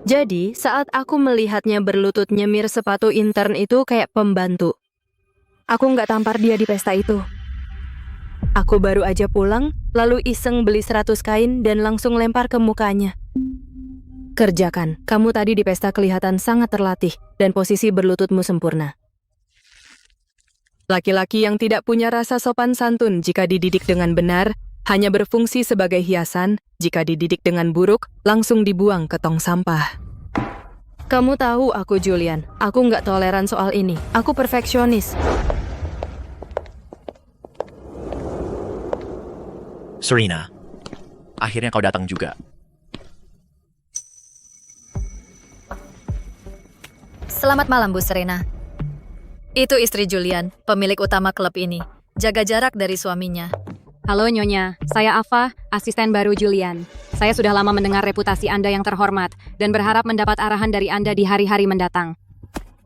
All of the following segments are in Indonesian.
Jadi, saat aku melihatnya berlutut nyemir sepatu intern itu kayak pembantu. Aku nggak tampar dia di pesta itu. Aku baru aja pulang, lalu iseng beli 100 kain dan langsung lempar ke mukanya. Kerjakan, kamu tadi di pesta kelihatan sangat terlatih dan posisi berlututmu sempurna. Laki-laki yang tidak punya rasa sopan santun jika dididik dengan benar, hanya berfungsi sebagai hiasan, jika dididik dengan buruk, langsung dibuang ke tong sampah. Kamu tahu aku, Julian. Aku nggak toleran soal ini. Aku perfeksionis. Serena, akhirnya kau datang juga. Selamat malam, Bu Serena. Itu istri Julian, pemilik utama klub ini. Jaga jarak dari suaminya. Halo Nyonya, saya Ava, asisten baru Julian. Saya sudah lama mendengar reputasi Anda yang terhormat dan berharap mendapat arahan dari Anda di hari-hari mendatang.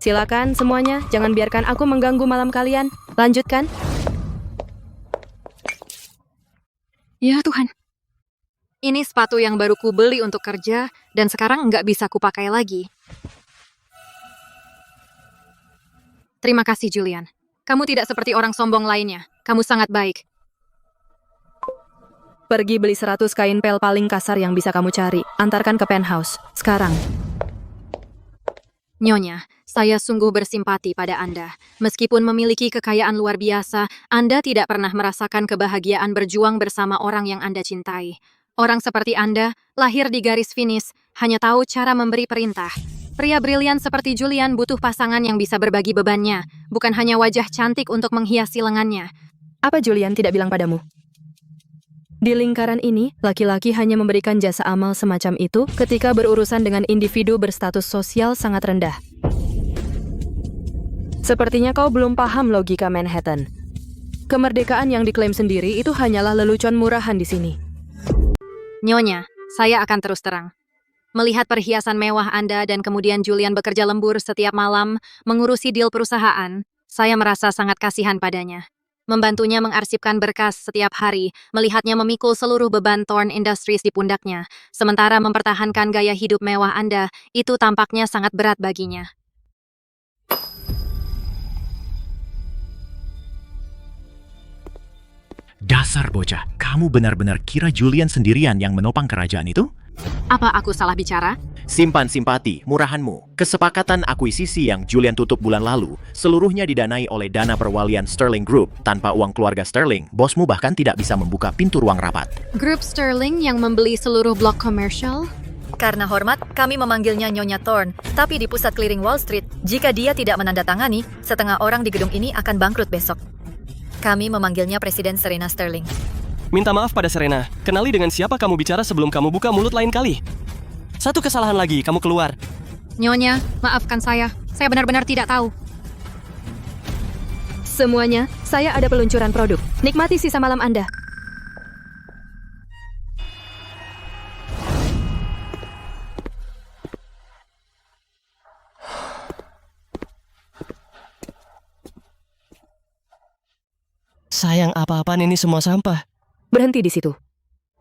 Silakan semuanya, jangan biarkan aku mengganggu malam kalian. Lanjutkan. Ya Tuhan. Ini sepatu yang baru kubeli untuk kerja dan sekarang nggak bisa kupakai lagi. Terima kasih Julian. Kamu tidak seperti orang sombong lainnya. Kamu sangat baik. Pergi beli 100 kain pel paling kasar yang bisa kamu cari. Antarkan ke penthouse. Sekarang. Nyonya, saya sungguh bersimpati pada Anda. Meskipun memiliki kekayaan luar biasa, Anda tidak pernah merasakan kebahagiaan berjuang bersama orang yang Anda cintai. Orang seperti Anda, lahir di garis finish, hanya tahu cara memberi perintah. Pria brilian seperti Julian butuh pasangan yang bisa berbagi bebannya, bukan hanya wajah cantik untuk menghiasi lengannya. Apa Julian tidak bilang padamu? Di lingkaran ini, laki-laki hanya memberikan jasa amal semacam itu ketika berurusan dengan individu berstatus sosial sangat rendah. Sepertinya kau belum paham logika Manhattan. Kemerdekaan yang diklaim sendiri itu hanyalah lelucon murahan di sini. Nyonya, saya akan terus terang. Melihat perhiasan mewah Anda dan kemudian Julian bekerja lembur setiap malam mengurusi deal perusahaan, saya merasa sangat kasihan padanya. Membantunya mengarsipkan berkas setiap hari, melihatnya memikul seluruh beban Thorn Industries di pundaknya, sementara mempertahankan gaya hidup mewah Anda, itu tampaknya sangat berat baginya. Dasar bocah, kamu benar-benar kira Julian sendirian yang menopang kerajaan itu? Apa aku salah bicara? Simpan simpati, murahanmu. Kesepakatan akuisisi yang Julian tutup bulan lalu, seluruhnya didanai oleh dana perwalian Sterling Group. Tanpa uang keluarga Sterling, bosmu bahkan tidak bisa membuka pintu ruang rapat. Grup Sterling yang membeli seluruh blok komersial? Karena hormat, kami memanggilnya Nyonya Thorn. Tapi di pusat clearing Wall Street, jika dia tidak menandatangani, setengah orang di gedung ini akan bangkrut besok. Kami memanggilnya Presiden Serena Sterling. Minta maaf pada Serena. Kenali dengan siapa kamu bicara sebelum kamu buka mulut lain kali. Satu kesalahan lagi, kamu keluar. Nyonya, maafkan saya. Saya benar-benar tidak tahu. Semuanya, saya ada peluncuran produk. Nikmati sisa malam Anda. Sayang, apa-apaan ini semua sampah. Berhenti di situ.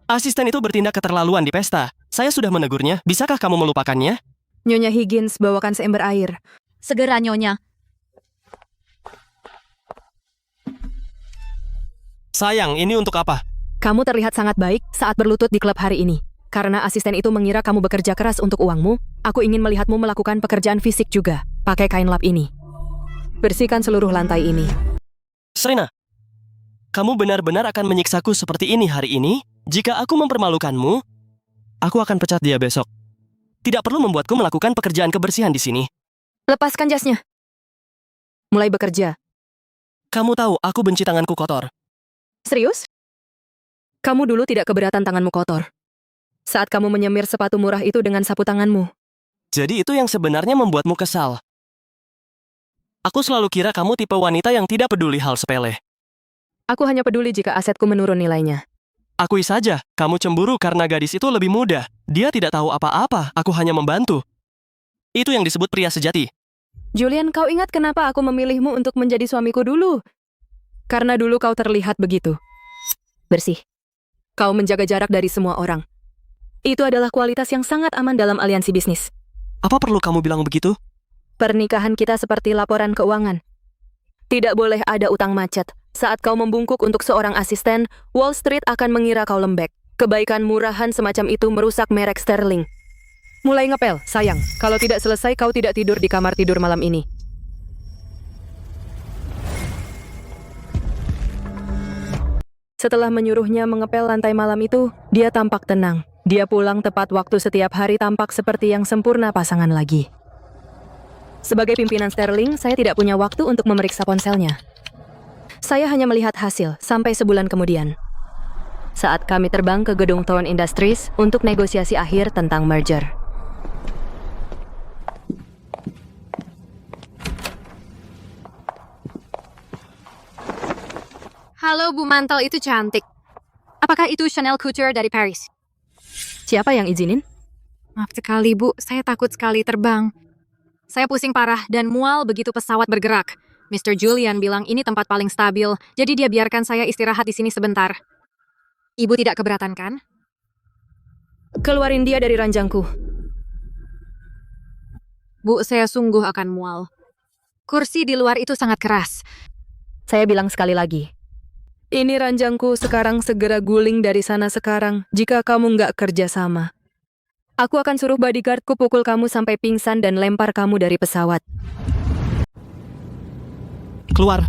Asisten itu bertindak keterlaluan di pesta. Saya sudah menegurnya. Bisakah kamu melupakannya? Nyonya Higgins, bawakan seember air. Segera, Nyonya. Sayang, ini untuk apa? Kamu terlihat sangat baik saat berlutut di klub hari ini. Karena asisten itu mengira kamu bekerja keras untuk uangmu, aku ingin melihatmu melakukan pekerjaan fisik juga. Pakai kain lap ini. Bersihkan seluruh lantai ini. Serena, kamu benar-benar akan menyiksaku seperti ini hari ini? Jika aku mempermalukanmu, aku akan pecat dia besok. Tidak perlu membuatku melakukan pekerjaan kebersihan di sini. Lepaskan jasnya. Mulai bekerja. Kamu tahu, aku benci tanganku kotor. Serius? Kamu dulu tidak keberatan tanganmu kotor. Saat kamu menyemir sepatu murah itu dengan sapu tanganmu. Jadi itu yang sebenarnya membuatmu kesal. Aku selalu kira kamu tipe wanita yang tidak peduli hal sepele. Aku hanya peduli jika asetku menurun nilainya. Akui saja, kamu cemburu karena gadis itu lebih muda. Dia tidak tahu apa-apa, aku hanya membantu. Itu yang disebut pria sejati. Julian, kau ingat kenapa aku memilihmu untuk menjadi suamiku dulu? Karena dulu kau terlihat begitu. Bersih. Kau menjaga jarak dari semua orang. Itu adalah kualitas yang sangat aman dalam aliansi bisnis. Apa perlu kamu bilang begitu? Pernikahan kita seperti laporan keuangan. Tidak boleh ada utang macet. Saat kau membungkuk untuk seorang asisten, Wall Street akan mengira kau lembek. Kebaikan murahan semacam itu merusak merek Sterling. Mulai ngepel, sayang. Kalau tidak selesai, kau tidak tidur di kamar tidur malam ini. Setelah menyuruhnya mengepel lantai malam itu, dia tampak tenang. Dia pulang tepat waktu setiap hari tampak seperti yang sempurna pasangan lagi. Sebagai pimpinan Sterling, saya tidak punya waktu untuk memeriksa ponselnya. Saya hanya melihat hasil sampai sebulan kemudian. Saat kami terbang ke gedung Thorn Industries untuk negosiasi akhir tentang merger. Halo Bu Mantel, itu cantik. Apakah itu Chanel Couture dari Paris? Siapa yang izinin? Maaf sekali Bu, saya takut sekali terbang. Saya pusing parah dan mual begitu pesawat bergerak. Mr. Julian bilang ini tempat paling stabil, jadi dia biarkan saya istirahat di sini sebentar. Ibu tidak keberatan kan? Keluarin dia dari ranjangku. Bu, saya sungguh akan mual. Kursi di luar itu sangat keras. Saya bilang sekali lagi. Ini ranjangku sekarang, segera guling dari sana sekarang jika kamu nggak kerja sama. Aku akan suruh bodyguardku pukul kamu sampai pingsan dan lempar kamu dari pesawat. Keluar.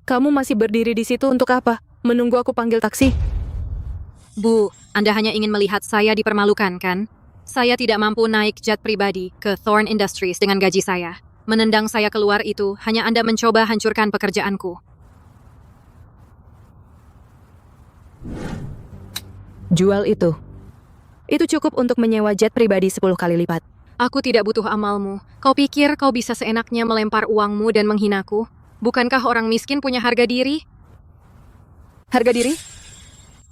Kamu masih berdiri di situ untuk apa? Menunggu aku panggil taksi? Bu, Anda hanya ingin melihat saya dipermalukan, kan? Saya tidak mampu naik jet pribadi ke Thorn Industries dengan gaji saya. Menendang saya keluar itu hanya Anda mencoba hancurkan pekerjaanku. Jual itu. Itu cukup untuk menyewa jet pribadi 10 kali lipat. Aku tidak butuh amalmu. Kau pikir kau bisa seenaknya melempar uangmu dan menghinaku? Bukankah orang miskin punya harga diri? Harga diri?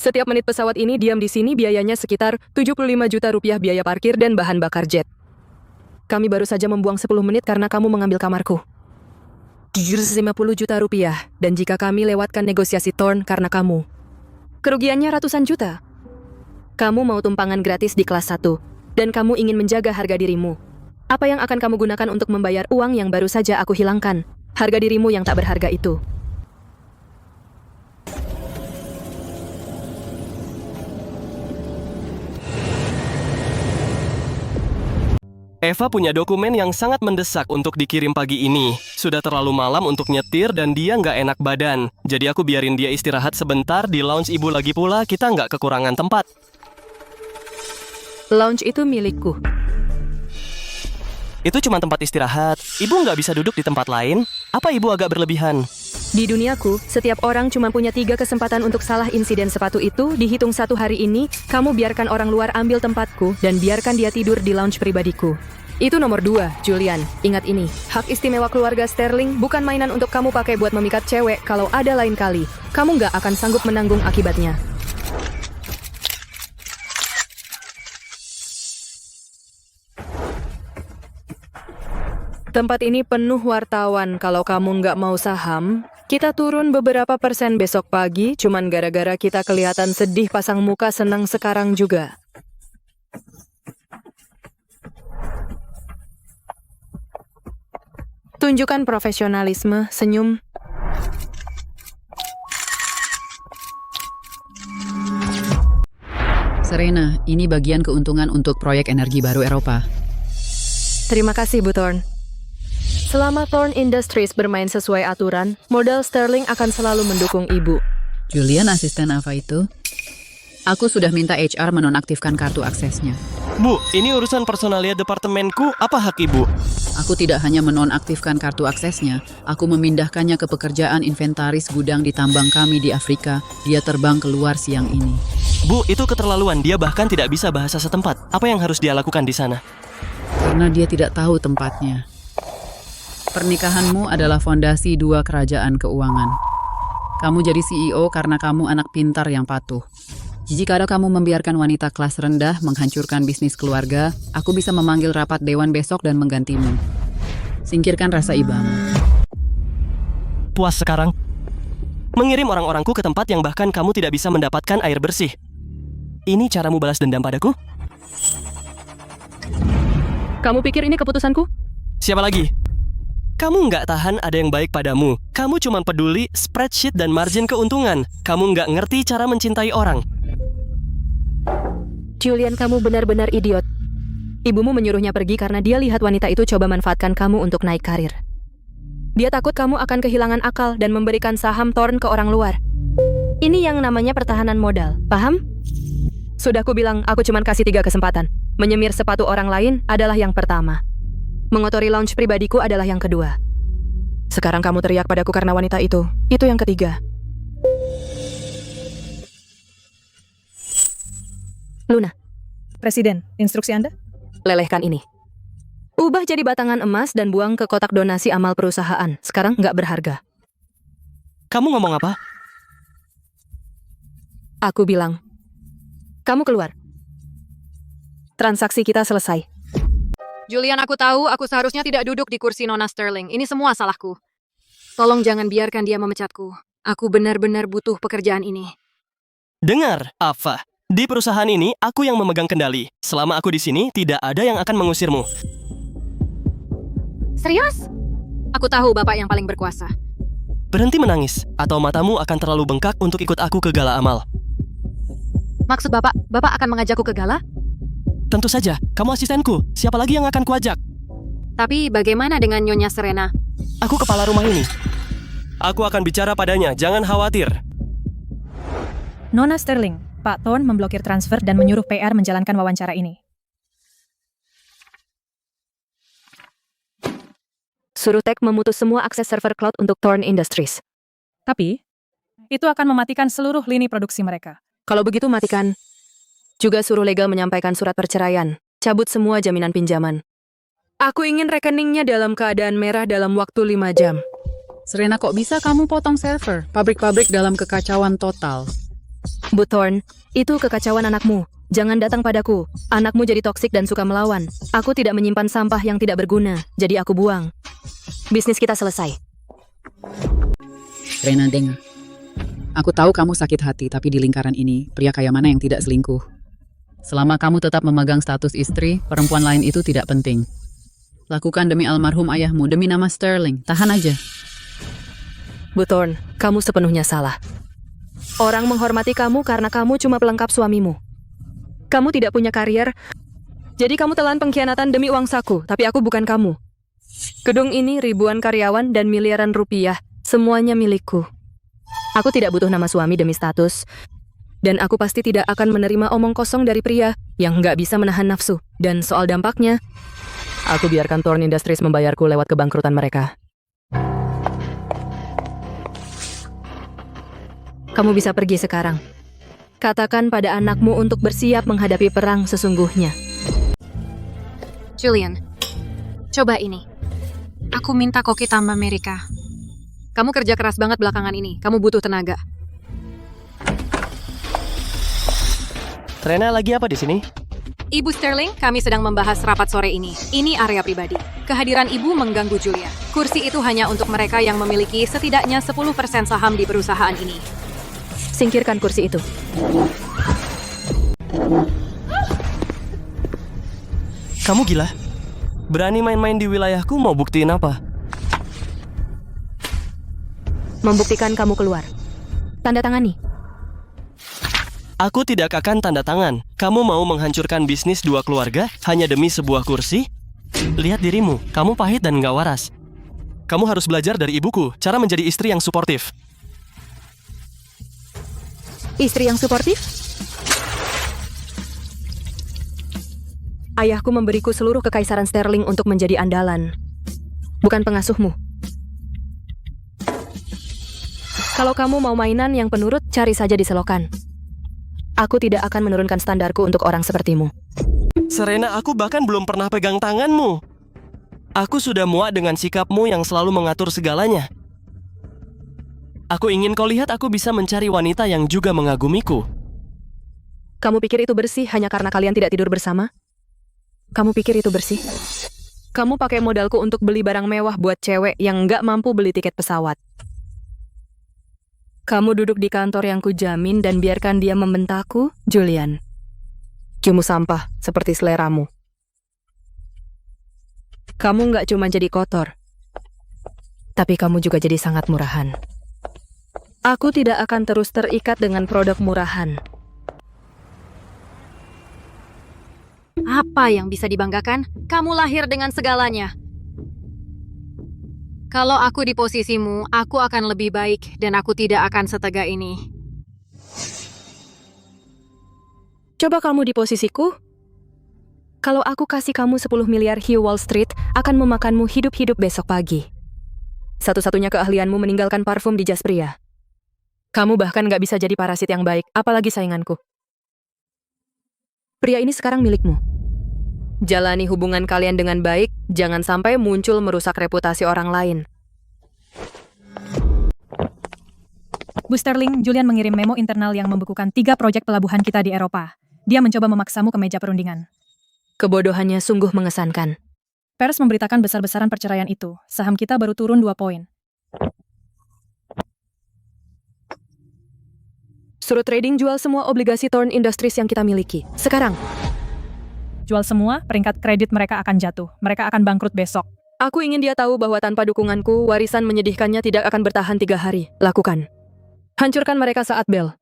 Setiap menit pesawat ini diam di sini biayanya sekitar 75 juta rupiah biaya parkir dan bahan bakar jet. Kami baru saja membuang 10 menit karena kamu mengambil kamarku. 750 juta rupiah, dan jika kami lewatkan negosiasi Thorn karena kamu, kerugiannya ratusan juta. Kamu mau tumpangan gratis di kelas 1, dan kamu ingin menjaga harga dirimu. Apa yang akan kamu gunakan untuk membayar uang yang baru saja aku hilangkan? Harga dirimu yang tak berharga itu. Eva punya dokumen yang sangat mendesak untuk dikirim pagi ini. Sudah terlalu malam untuk nyetir dan dia nggak enak badan. Jadi aku biarin dia istirahat sebentar di lounge ibu lagi pula, kita nggak kekurangan tempat. Lounge itu milikku. Itu cuma tempat istirahat. Ibu nggak bisa duduk di tempat lain? Apa ibu agak berlebihan? Di duniaku, setiap orang cuma punya 3 kesempatan untuk salah insiden sepatu itu. Dihitung 1 hari ini, kamu biarkan orang luar ambil tempatku dan biarkan dia tidur di lounge pribadiku. Itu nomor 2, Julian. Ingat ini, hak istimewa keluarga Sterling bukan mainan untuk kamu pakai buat memikat cewek. Kalau ada lain kali, kamu nggak akan sanggup menanggung akibatnya. Tempat ini penuh wartawan. Kalau kamu nggak mau saham, kita turun beberapa persen besok pagi. Cuman gara-gara kita kelihatan sedih pasang muka senang sekarang juga. Tunjukkan profesionalisme, senyum. Serena, ini bagian keuntungan untuk proyek energi baru Eropa. Terima kasih, Bu Thorn. Selama Thorn Industries bermain sesuai aturan, modal Sterling akan selalu mendukung Ibu. Julian, asisten apa itu? Aku sudah minta HR menonaktifkan kartu aksesnya. Bu, ini urusan personalia departemenku, apa hak ibu? Aku tidak hanya menonaktifkan kartu aksesnya, aku memindahkannya ke pekerjaan inventaris gudang di tambang kami di Afrika. Dia terbang keluar siang ini. Bu, itu keterlaluan. Dia bahkan tidak bisa bahasa setempat. Apa yang harus dia lakukan di sana? Karena dia tidak tahu tempatnya. Pernikahanmu adalah fondasi 2 kerajaan keuangan. Kamu jadi CEO karena kamu anak pintar yang patuh. Jika kamu membiarkan wanita kelas rendah menghancurkan bisnis keluarga, aku bisa memanggil rapat dewan besok dan menggantimu. Singkirkan rasa ibamu. puas sekarang? Mengirim orang-orangku ke tempat yang bahkan kamu tidak bisa mendapatkan air bersih. Ini caramu balas dendam padaku? Kamu pikir ini keputusanku? Siapa lagi? Kamu nggak tahan ada yang baik padamu. Kamu cuma peduli spreadsheet dan margin keuntungan. Kamu nggak ngerti cara mencintai orang. Julian, kamu benar-benar idiot. Ibumu menyuruhnya pergi karena dia lihat wanita itu coba manfaatkan kamu untuk naik karir. Dia takut kamu akan kehilangan akal dan memberikan saham Thorn ke orang luar. Ini yang namanya pertahanan modal, paham? Sudah ku bilang, aku cuma kasih 3 kesempatan. Menyemir sepatu orang lain adalah yang pertama. Mengotori lounge pribadiku adalah yang kedua. Sekarang kamu teriak padaku karena wanita itu yang ketiga. Luna, Presiden, instruksi Anda? lelehkan ini. Ubah jadi batangan emas dan buang ke kotak donasi amal perusahaan. Sekarang nggak berharga. Kamu ngomong apa? Aku bilang, kamu keluar. Transaksi kita selesai. Julian, aku tahu aku seharusnya tidak duduk di kursi Nona Sterling. Ini semua salahku. Tolong jangan biarkan dia memecatku. Aku benar-benar butuh pekerjaan ini. Dengar, Ava. Di perusahaan ini, aku yang memegang kendali. Selama aku di sini, tidak ada yang akan mengusirmu. Serius? Aku tahu Bapak yang paling berkuasa. Berhenti menangis, atau matamu akan terlalu bengkak untuk ikut aku ke gala amal. Maksud Bapak akan mengajakku ke gala? Tentu saja, kamu asistenku. Siapa lagi yang akan kuajak? Tapi bagaimana dengan Nyonya Serena? Aku kepala rumah ini. Aku akan bicara padanya, jangan khawatir. Nona Sterling, Pak Thorn memblokir transfer dan menyuruh PR menjalankan wawancara ini. Suruh Tech memutus semua akses server cloud untuk Thorn Industries. Tapi, itu akan mematikan seluruh lini produksi mereka. Kalau begitu matikan. Juga suruh legal menyampaikan surat perceraian. Cabut semua jaminan pinjaman. Aku ingin rekeningnya dalam keadaan merah dalam waktu 5 jam. Serena, kok bisa kamu potong server? Pabrik-pabrik dalam kekacauan total. Bu Thorn, itu kekacauan anakmu. Jangan datang padaku. Anakmu jadi toksik dan suka melawan. Aku tidak menyimpan sampah yang tidak berguna, jadi aku buang. Bisnis kita selesai. Serena, dengar. Aku tahu kamu sakit hati, tapi di lingkaran ini, pria kaya mana yang tidak selingkuh? Selama kamu tetap memegang status istri, perempuan lain itu tidak penting. Lakukan demi almarhum ayahmu, demi nama Sterling. Tahan aja. Bu Thorn, kamu sepenuhnya salah. Orang menghormati kamu karena kamu cuma pelengkap suamimu. Kamu tidak punya karier, jadi kamu telan pengkhianatan demi uang saku, tapi aku bukan kamu. Gedung ini ribuan karyawan dan miliaran rupiah, semuanya milikku. Aku tidak butuh nama suami demi status, dan aku pasti tidak akan menerima omong kosong dari pria yang nggak bisa menahan nafsu. Dan soal dampaknya, aku biarkan Thorn Industries membayarku lewat kebangkrutan mereka. Kamu bisa pergi sekarang. Katakan pada anakmu untuk bersiap menghadapi perang sesungguhnya. Julian, coba ini. Aku minta koki tambah Amerika. Kamu kerja keras banget belakangan ini. Kamu butuh tenaga. Serena lagi apa di sini? Ibu Sterling, kami sedang membahas rapat sore ini. Ini area pribadi. Kehadiran ibu mengganggu Julia. Kursi itu hanya untuk mereka yang memiliki setidaknya 10% saham di perusahaan ini. Singkirkan kursi itu. Kamu gila? Berani main-main di wilayahku mau buktiin apa? Membuktikan kamu keluar. Tanda tangani. Aku tidak akan tanda tangan. Kamu mau menghancurkan bisnis 2 keluarga hanya demi sebuah kursi? Lihat dirimu, kamu pahit dan gak waras. Kamu harus belajar dari ibuku, cara menjadi istri yang suportif. Istri yang suportif? Ayahku memberiku seluruh kekaisaran Sterling untuk menjadi andalan. Bukan pengasuhmu. Kalau kamu mau mainan yang penurut, cari saja di selokan. Aku tidak akan menurunkan standarku untuk orang sepertimu. Serena, aku bahkan belum pernah pegang tanganmu. Aku sudah muak dengan sikapmu yang selalu mengatur segalanya. Aku ingin kau lihat aku bisa mencari wanita yang juga mengagumiku. Kamu pikir itu bersih hanya karena kalian tidak tidur bersama? Kamu pikir itu bersih? Kamu pakai modalku untuk beli barang mewah buat cewek yang nggak mampu beli tiket pesawat. Kamu duduk di kantor yang kujamin dan biarkan dia membentakku, Julian. Kimu sampah, seperti seleramu. Kamu nggak cuma jadi kotor, tapi kamu juga jadi sangat murahan. Aku tidak akan terus terikat dengan produk murahan. Apa yang bisa dibanggakan? Kamu lahir dengan segalanya. Kalau aku di posisimu, aku akan lebih baik dan aku tidak akan setegak ini. Coba kamu di posisiku. Kalau aku kasih kamu 10 miliar hiu Wall Street, akan memakanmu hidup-hidup besok pagi. Satu-satunya keahlianmu meninggalkan parfum di jas pria. Kamu bahkan gak bisa jadi parasit yang baik, apalagi sainganku. Pria ini sekarang milikmu. Jalani hubungan kalian dengan baik, jangan sampai muncul merusak reputasi orang lain. Bu Sterling, Julian mengirim memo internal yang membekukan 3 proyek pelabuhan kita di Eropa. Dia mencoba memaksamu ke meja perundingan. Kebodohannya sungguh mengesankan. Pers memberitakan besar-besaran perceraian itu. Saham kita baru turun 2 poin. Suruh trading jual semua obligasi Thorn Industries yang kita miliki. Sekarang. Jual semua, peringkat kredit mereka akan jatuh. Mereka akan bangkrut besok. Aku ingin dia tahu bahwa tanpa dukunganku, warisan menyedihkannya tidak akan bertahan 3 hari. Lakukan. Hancurkan mereka saat bel.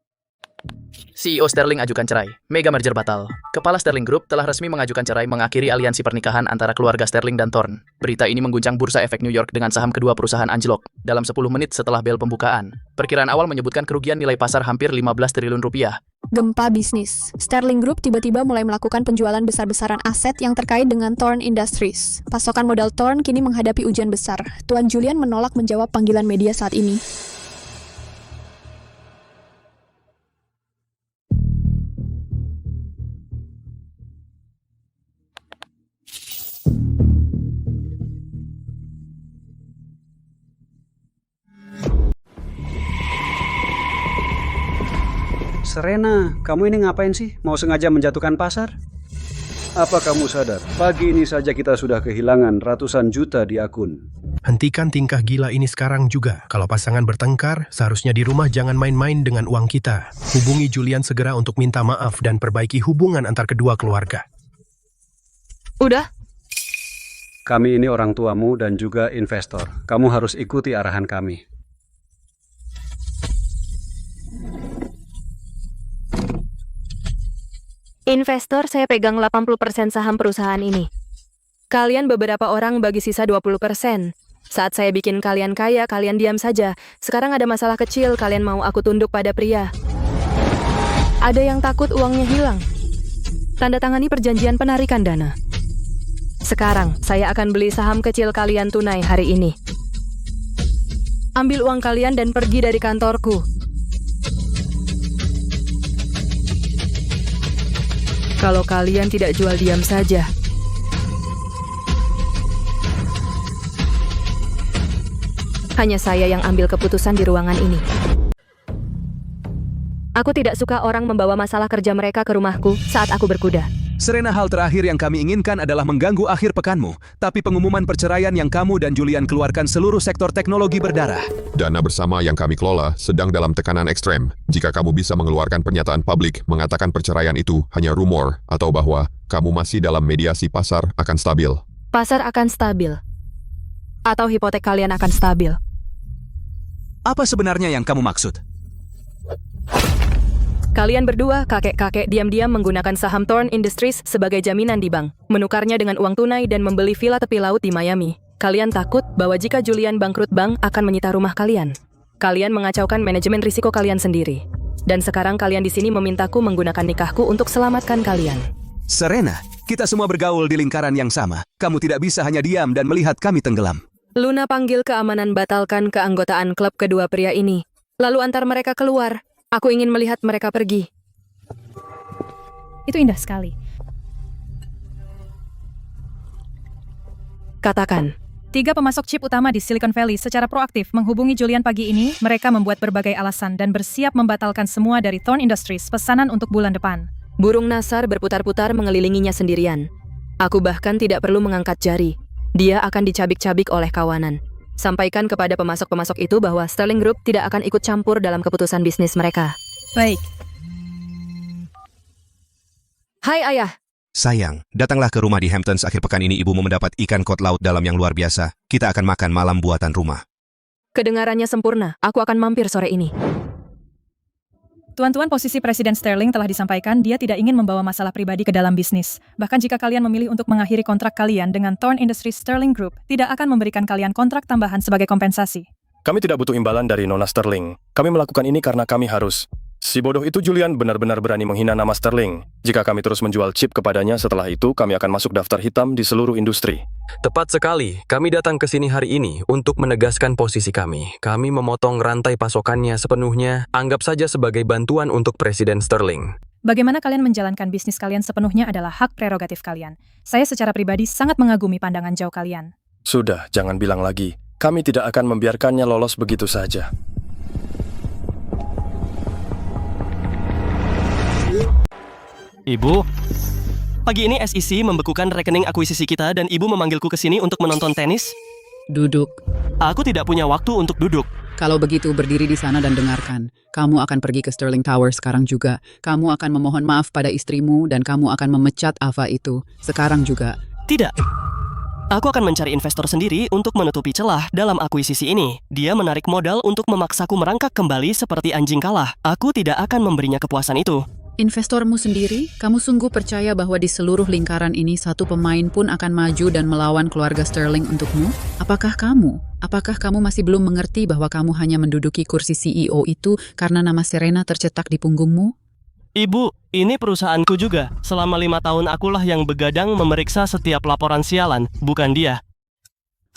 CEO Sterling ajukan cerai. Mega merger batal. Kepala Sterling Group telah resmi mengajukan cerai mengakhiri aliansi pernikahan antara keluarga Sterling dan Thorn. Berita ini mengguncang bursa efek New York dengan saham kedua perusahaan anjlok dalam 10 menit setelah bel pembukaan. Perkiraan awal menyebutkan kerugian nilai pasar hampir 15 triliun rupiah. Gempa bisnis. Sterling Group tiba-tiba mulai melakukan penjualan besar-besaran aset yang terkait dengan Thorn Industries. Pasokan modal Thorn kini menghadapi ujian besar. Tuan Julian menolak menjawab panggilan media saat ini. Serena, kamu ini ngapain sih? Mau sengaja menjatuhkan pasar? Apa kamu sadar? Pagi ini saja kita sudah kehilangan ratusan juta di akun. Hentikan tingkah gila ini sekarang juga. Kalau pasangan bertengkar, seharusnya di rumah jangan main-main dengan uang kita. Hubungi Julian segera untuk minta maaf dan perbaiki hubungan antar kedua keluarga. Udah? Kami ini orang tuamu dan juga investor. Kamu harus ikuti arahan kami. Investor, saya pegang 80% saham perusahaan ini. Kalian beberapa orang bagi sisa 20%. Saat saya bikin kalian kaya, kalian diam saja. Sekarang ada masalah kecil, kalian mau aku tunduk pada pria. Ada yang takut uangnya hilang. Tanda tangani perjanjian penarikan dana. Sekarang, saya akan beli saham kecil kalian tunai hari ini. Ambil uang kalian dan pergi dari kantorku. Kalau kalian tidak jual diam saja. Hanya saya yang ambil keputusan di ruangan ini. Aku tidak suka orang membawa masalah kerja mereka ke rumahku saat aku berkuda. Serena, hal terakhir yang kami inginkan adalah mengganggu akhir pekanmu. Tapi pengumuman perceraian yang kamu dan Julian keluarkan seluruh sektor teknologi berdarah. Dana bersama yang kami kelola sedang dalam tekanan ekstrem. Jika kamu bisa mengeluarkan pernyataan publik mengatakan perceraian itu hanya rumor atau bahwa kamu masih dalam mediasi, pasar akan stabil. Pasar akan stabil. Atau hipotek kalian akan stabil. Apa sebenarnya yang kamu maksud? Kalian berdua, kakek-kakek, diam-diam menggunakan saham Thorn Industries sebagai jaminan di bank, menukarnya dengan uang tunai dan membeli villa tepi laut di Miami. Kalian takut bahwa jika Julian bangkrut, bank akan menyita rumah kalian. Kalian mengacaukan manajemen risiko kalian sendiri. Dan sekarang kalian di sini memintaku menggunakan nikahku untuk selamatkan kalian. Serena, kita semua bergaul di lingkaran yang sama. Kamu tidak bisa hanya diam dan melihat kami tenggelam. Luna panggil keamanan batalkan keanggotaan klub kedua pria ini. Lalu antar mereka keluar. Aku ingin melihat mereka pergi. Itu indah sekali. Katakan. 3 pemasok chip utama di Silicon Valley secara proaktif menghubungi Julian pagi ini. Mereka membuat berbagai alasan dan bersiap membatalkan semua dari Thorn Industries pesanan untuk bulan depan. Burung nasar berputar-putar mengelilinginya sendirian. Aku bahkan tidak perlu mengangkat jari. Dia akan dicabik-cabik oleh kawanan. Sampaikan kepada pemasok-pemasok itu bahwa Sterling Group tidak akan ikut campur dalam keputusan bisnis mereka. Baik. Hai ayah. Sayang, datanglah ke rumah di Hamptons akhir pekan ini. Ibumu mendapat ikan kod laut dalam yang luar biasa. Kita akan makan malam buatan rumah. Kedengarannya sempurna. Aku akan mampir sore ini. Tuan-tuan, posisi Presiden Sterling telah disampaikan dia tidak ingin membawa masalah pribadi ke dalam bisnis. Bahkan jika kalian memilih untuk mengakhiri kontrak kalian dengan Thorn Industries Sterling Group, tidak akan memberikan kalian kontrak tambahan sebagai kompensasi. Kami tidak butuh imbalan dari Nona Sterling. Kami melakukan ini karena kami harus. Si bodoh itu Julian benar-benar berani menghina nama Sterling. Jika kami terus menjual chip kepadanya, setelah itu kami akan masuk daftar hitam di seluruh industri. Tepat sekali, kami datang ke sini hari ini untuk menegaskan posisi kami. Kami memotong rantai pasokannya sepenuhnya, anggap saja sebagai bantuan untuk Presiden Sterling. Bagaimana kalian menjalankan bisnis kalian sepenuhnya adalah hak prerogatif kalian. Saya secara pribadi sangat mengagumi pandangan jauh kalian. Sudah, jangan bilang lagi. Kami tidak akan membiarkannya lolos begitu saja. Ibu, pagi ini SEC membekukan rekening akuisisi kita dan ibu memanggilku ke sini untuk menonton tenis? Duduk. Aku tidak punya waktu untuk duduk. Kalau begitu, berdiri di sana dan dengarkan. Kamu akan pergi ke Sterling Tower sekarang juga. Kamu akan memohon maaf pada istrimu dan kamu akan memecat Ava itu. Sekarang juga. Tidak. Aku akan mencari investor sendiri untuk menutupi celah dalam akuisisi ini. Dia menarik modal untuk memaksaku merangkak kembali seperti anjing kalah. Aku tidak akan memberinya kepuasan itu. Investormu sendiri? Kamu sungguh percaya bahwa di seluruh lingkaran ini satu pemain pun akan maju dan melawan keluarga Sterling untukmu? Apakah kamu masih belum mengerti bahwa kamu hanya menduduki kursi CEO itu karena nama Serena tercetak di punggungmu? Ibu, ini perusahaanku juga. Selama 5 tahun akulah yang begadang memeriksa setiap laporan sialan, bukan dia.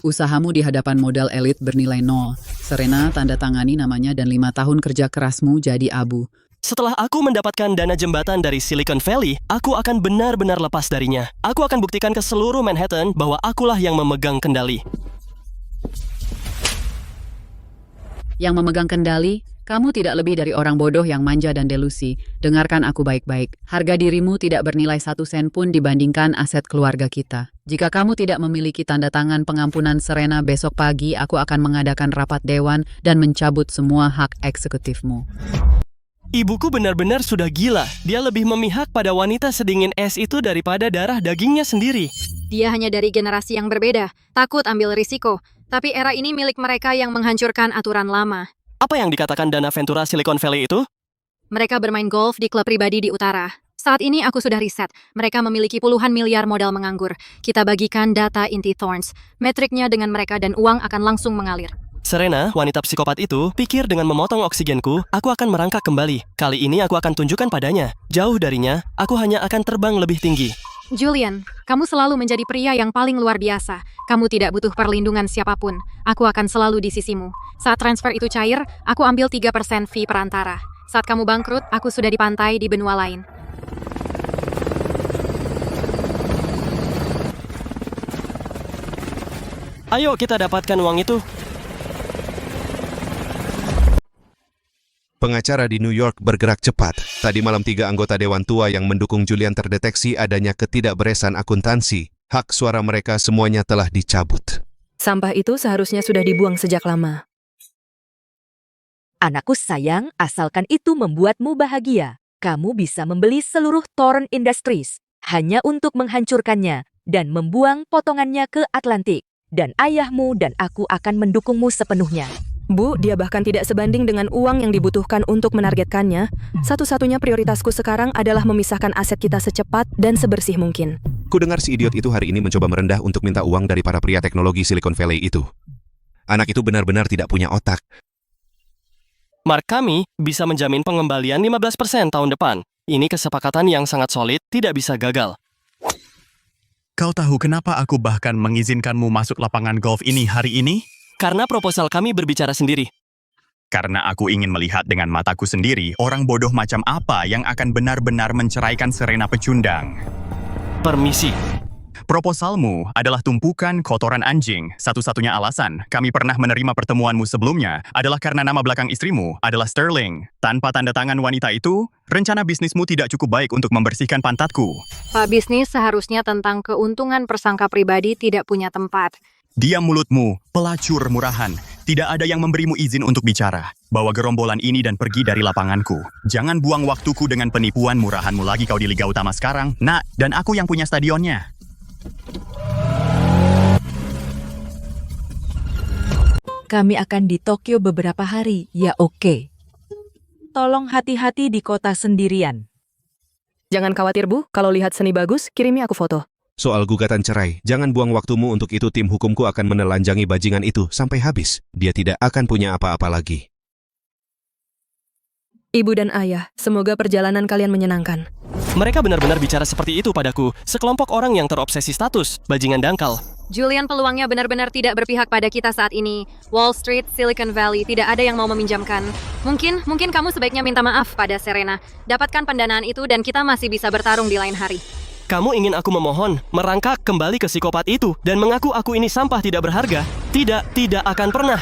Usahamu di hadapan modal elit bernilai 0. Serena tanda tangani namanya dan 5 tahun kerja kerasmu jadi abu. Setelah aku mendapatkan dana jembatan dari Silicon Valley, aku akan benar-benar lepas darinya. Aku akan buktikan ke seluruh Manhattan bahwa akulah yang memegang kendali. Yang memegang kendali? Kamu tidak lebih dari orang bodoh yang manja dan delusi. Dengarkan aku baik-baik. Harga dirimu tidak bernilai 1 sen pun dibandingkan aset keluarga kita. Jika kamu tidak memiliki tanda tangan pengampunan Serena besok pagi, aku akan mengadakan rapat dewan dan mencabut semua hak eksekutifmu. Ibuku benar-benar sudah gila. Dia lebih memihak pada wanita sedingin es itu daripada darah dagingnya sendiri. Dia hanya dari generasi yang berbeda, takut ambil risiko. Tapi era ini milik mereka yang menghancurkan aturan lama. Apa yang dikatakan dana Ventura Silicon Valley itu? Mereka bermain golf di klub pribadi di utara. Saat ini aku sudah riset. Mereka memiliki puluhan miliar modal menganggur. Kita bagikan data inti Thorns. Metriknya dengan mereka dan uang akan langsung mengalir. Serena, wanita psikopat itu, pikir dengan memotong oksigenku, aku akan merangkak kembali. Kali ini aku akan tunjukkan padanya. Jauh darinya, aku hanya akan terbang lebih tinggi. Julian, kamu selalu menjadi pria yang paling luar biasa. Kamu tidak butuh perlindungan siapapun. Aku akan selalu di sisimu. Saat transfer itu cair, aku ambil 3% fee perantara. Saat kamu bangkrut, aku sudah di pantai di benua lain. Ayo kita dapatkan uang itu. Pengacara di New York bergerak cepat. Tadi malam 3 anggota Dewan Tua yang mendukung Julian terdeteksi adanya ketidakberesan akuntansi. Hak suara mereka semuanya telah dicabut. Sampah itu seharusnya sudah dibuang sejak lama. Anakku sayang, asalkan itu membuatmu bahagia. Kamu bisa membeli seluruh Thorn Industries hanya untuk menghancurkannya dan membuang potongannya ke Atlantik. Dan ayahmu dan aku akan mendukungmu sepenuhnya. Bu, dia bahkan tidak sebanding dengan uang yang dibutuhkan untuk menargetkannya. Satu-satunya prioritasku sekarang adalah memisahkan aset kita secepat dan sebersih mungkin. Kudengar si idiot itu hari ini mencoba merendah untuk minta uang dari para pria teknologi Silicon Valley itu. Anak itu benar-benar tidak punya otak. Mark kami bisa menjamin pengembalian 15% tahun depan. Ini kesepakatan yang sangat solid, tidak bisa gagal. Kau tahu kenapa aku bahkan mengizinkanmu masuk lapangan golf ini hari ini? Karena proposal kami berbicara sendiri. Karena aku ingin melihat dengan mataku sendiri orang bodoh macam apa yang akan benar-benar menceraikan Serena pecundang. Permisi. Proposalmu adalah tumpukan kotoran anjing. Satu-satunya alasan kami pernah menerima pertemuanmu sebelumnya adalah karena nama belakang istrimu adalah Sterling. Tanpa tanda tangan wanita itu, rencana bisnismu tidak cukup baik untuk membersihkan pantatku. Pak bisnis seharusnya tentang keuntungan persangka pribadi tidak punya tempat. Diam mulutmu, pelacur murahan. Tidak ada yang memberimu izin untuk bicara. Bawa gerombolan ini dan pergi dari lapanganku. Jangan buang waktuku dengan penipuan murahanmu lagi kau di Liga Utama sekarang. Nah, dan aku yang punya stadionnya. Kami akan di Tokyo beberapa hari, ya oke. Tolong hati-hati di kota sendirian. Jangan khawatir, Bu. Kalau lihat seni bagus, kirimi aku foto. Soal gugatan cerai, jangan buang waktumu untuk itu. Tim hukumku akan menelanjangi bajingan itu sampai habis. Dia tidak akan punya apa-apa lagi. Ibu dan ayah, semoga perjalanan kalian menyenangkan. Mereka benar-benar bicara seperti itu padaku. Sekelompok orang yang terobsesi status, bajingan dangkal. Julian, peluangnya benar-benar tidak berpihak pada kita saat ini. Wall Street, Silicon Valley, tidak ada yang mau meminjamkan. Mungkin kamu sebaiknya minta maaf pada Serena. Dapatkan pendanaan itu dan kita masih bisa bertarung di lain hari. Kamu ingin aku memohon, merangkak kembali ke psikopat itu, dan mengaku aku ini sampah tidak berharga? Tidak akan pernah.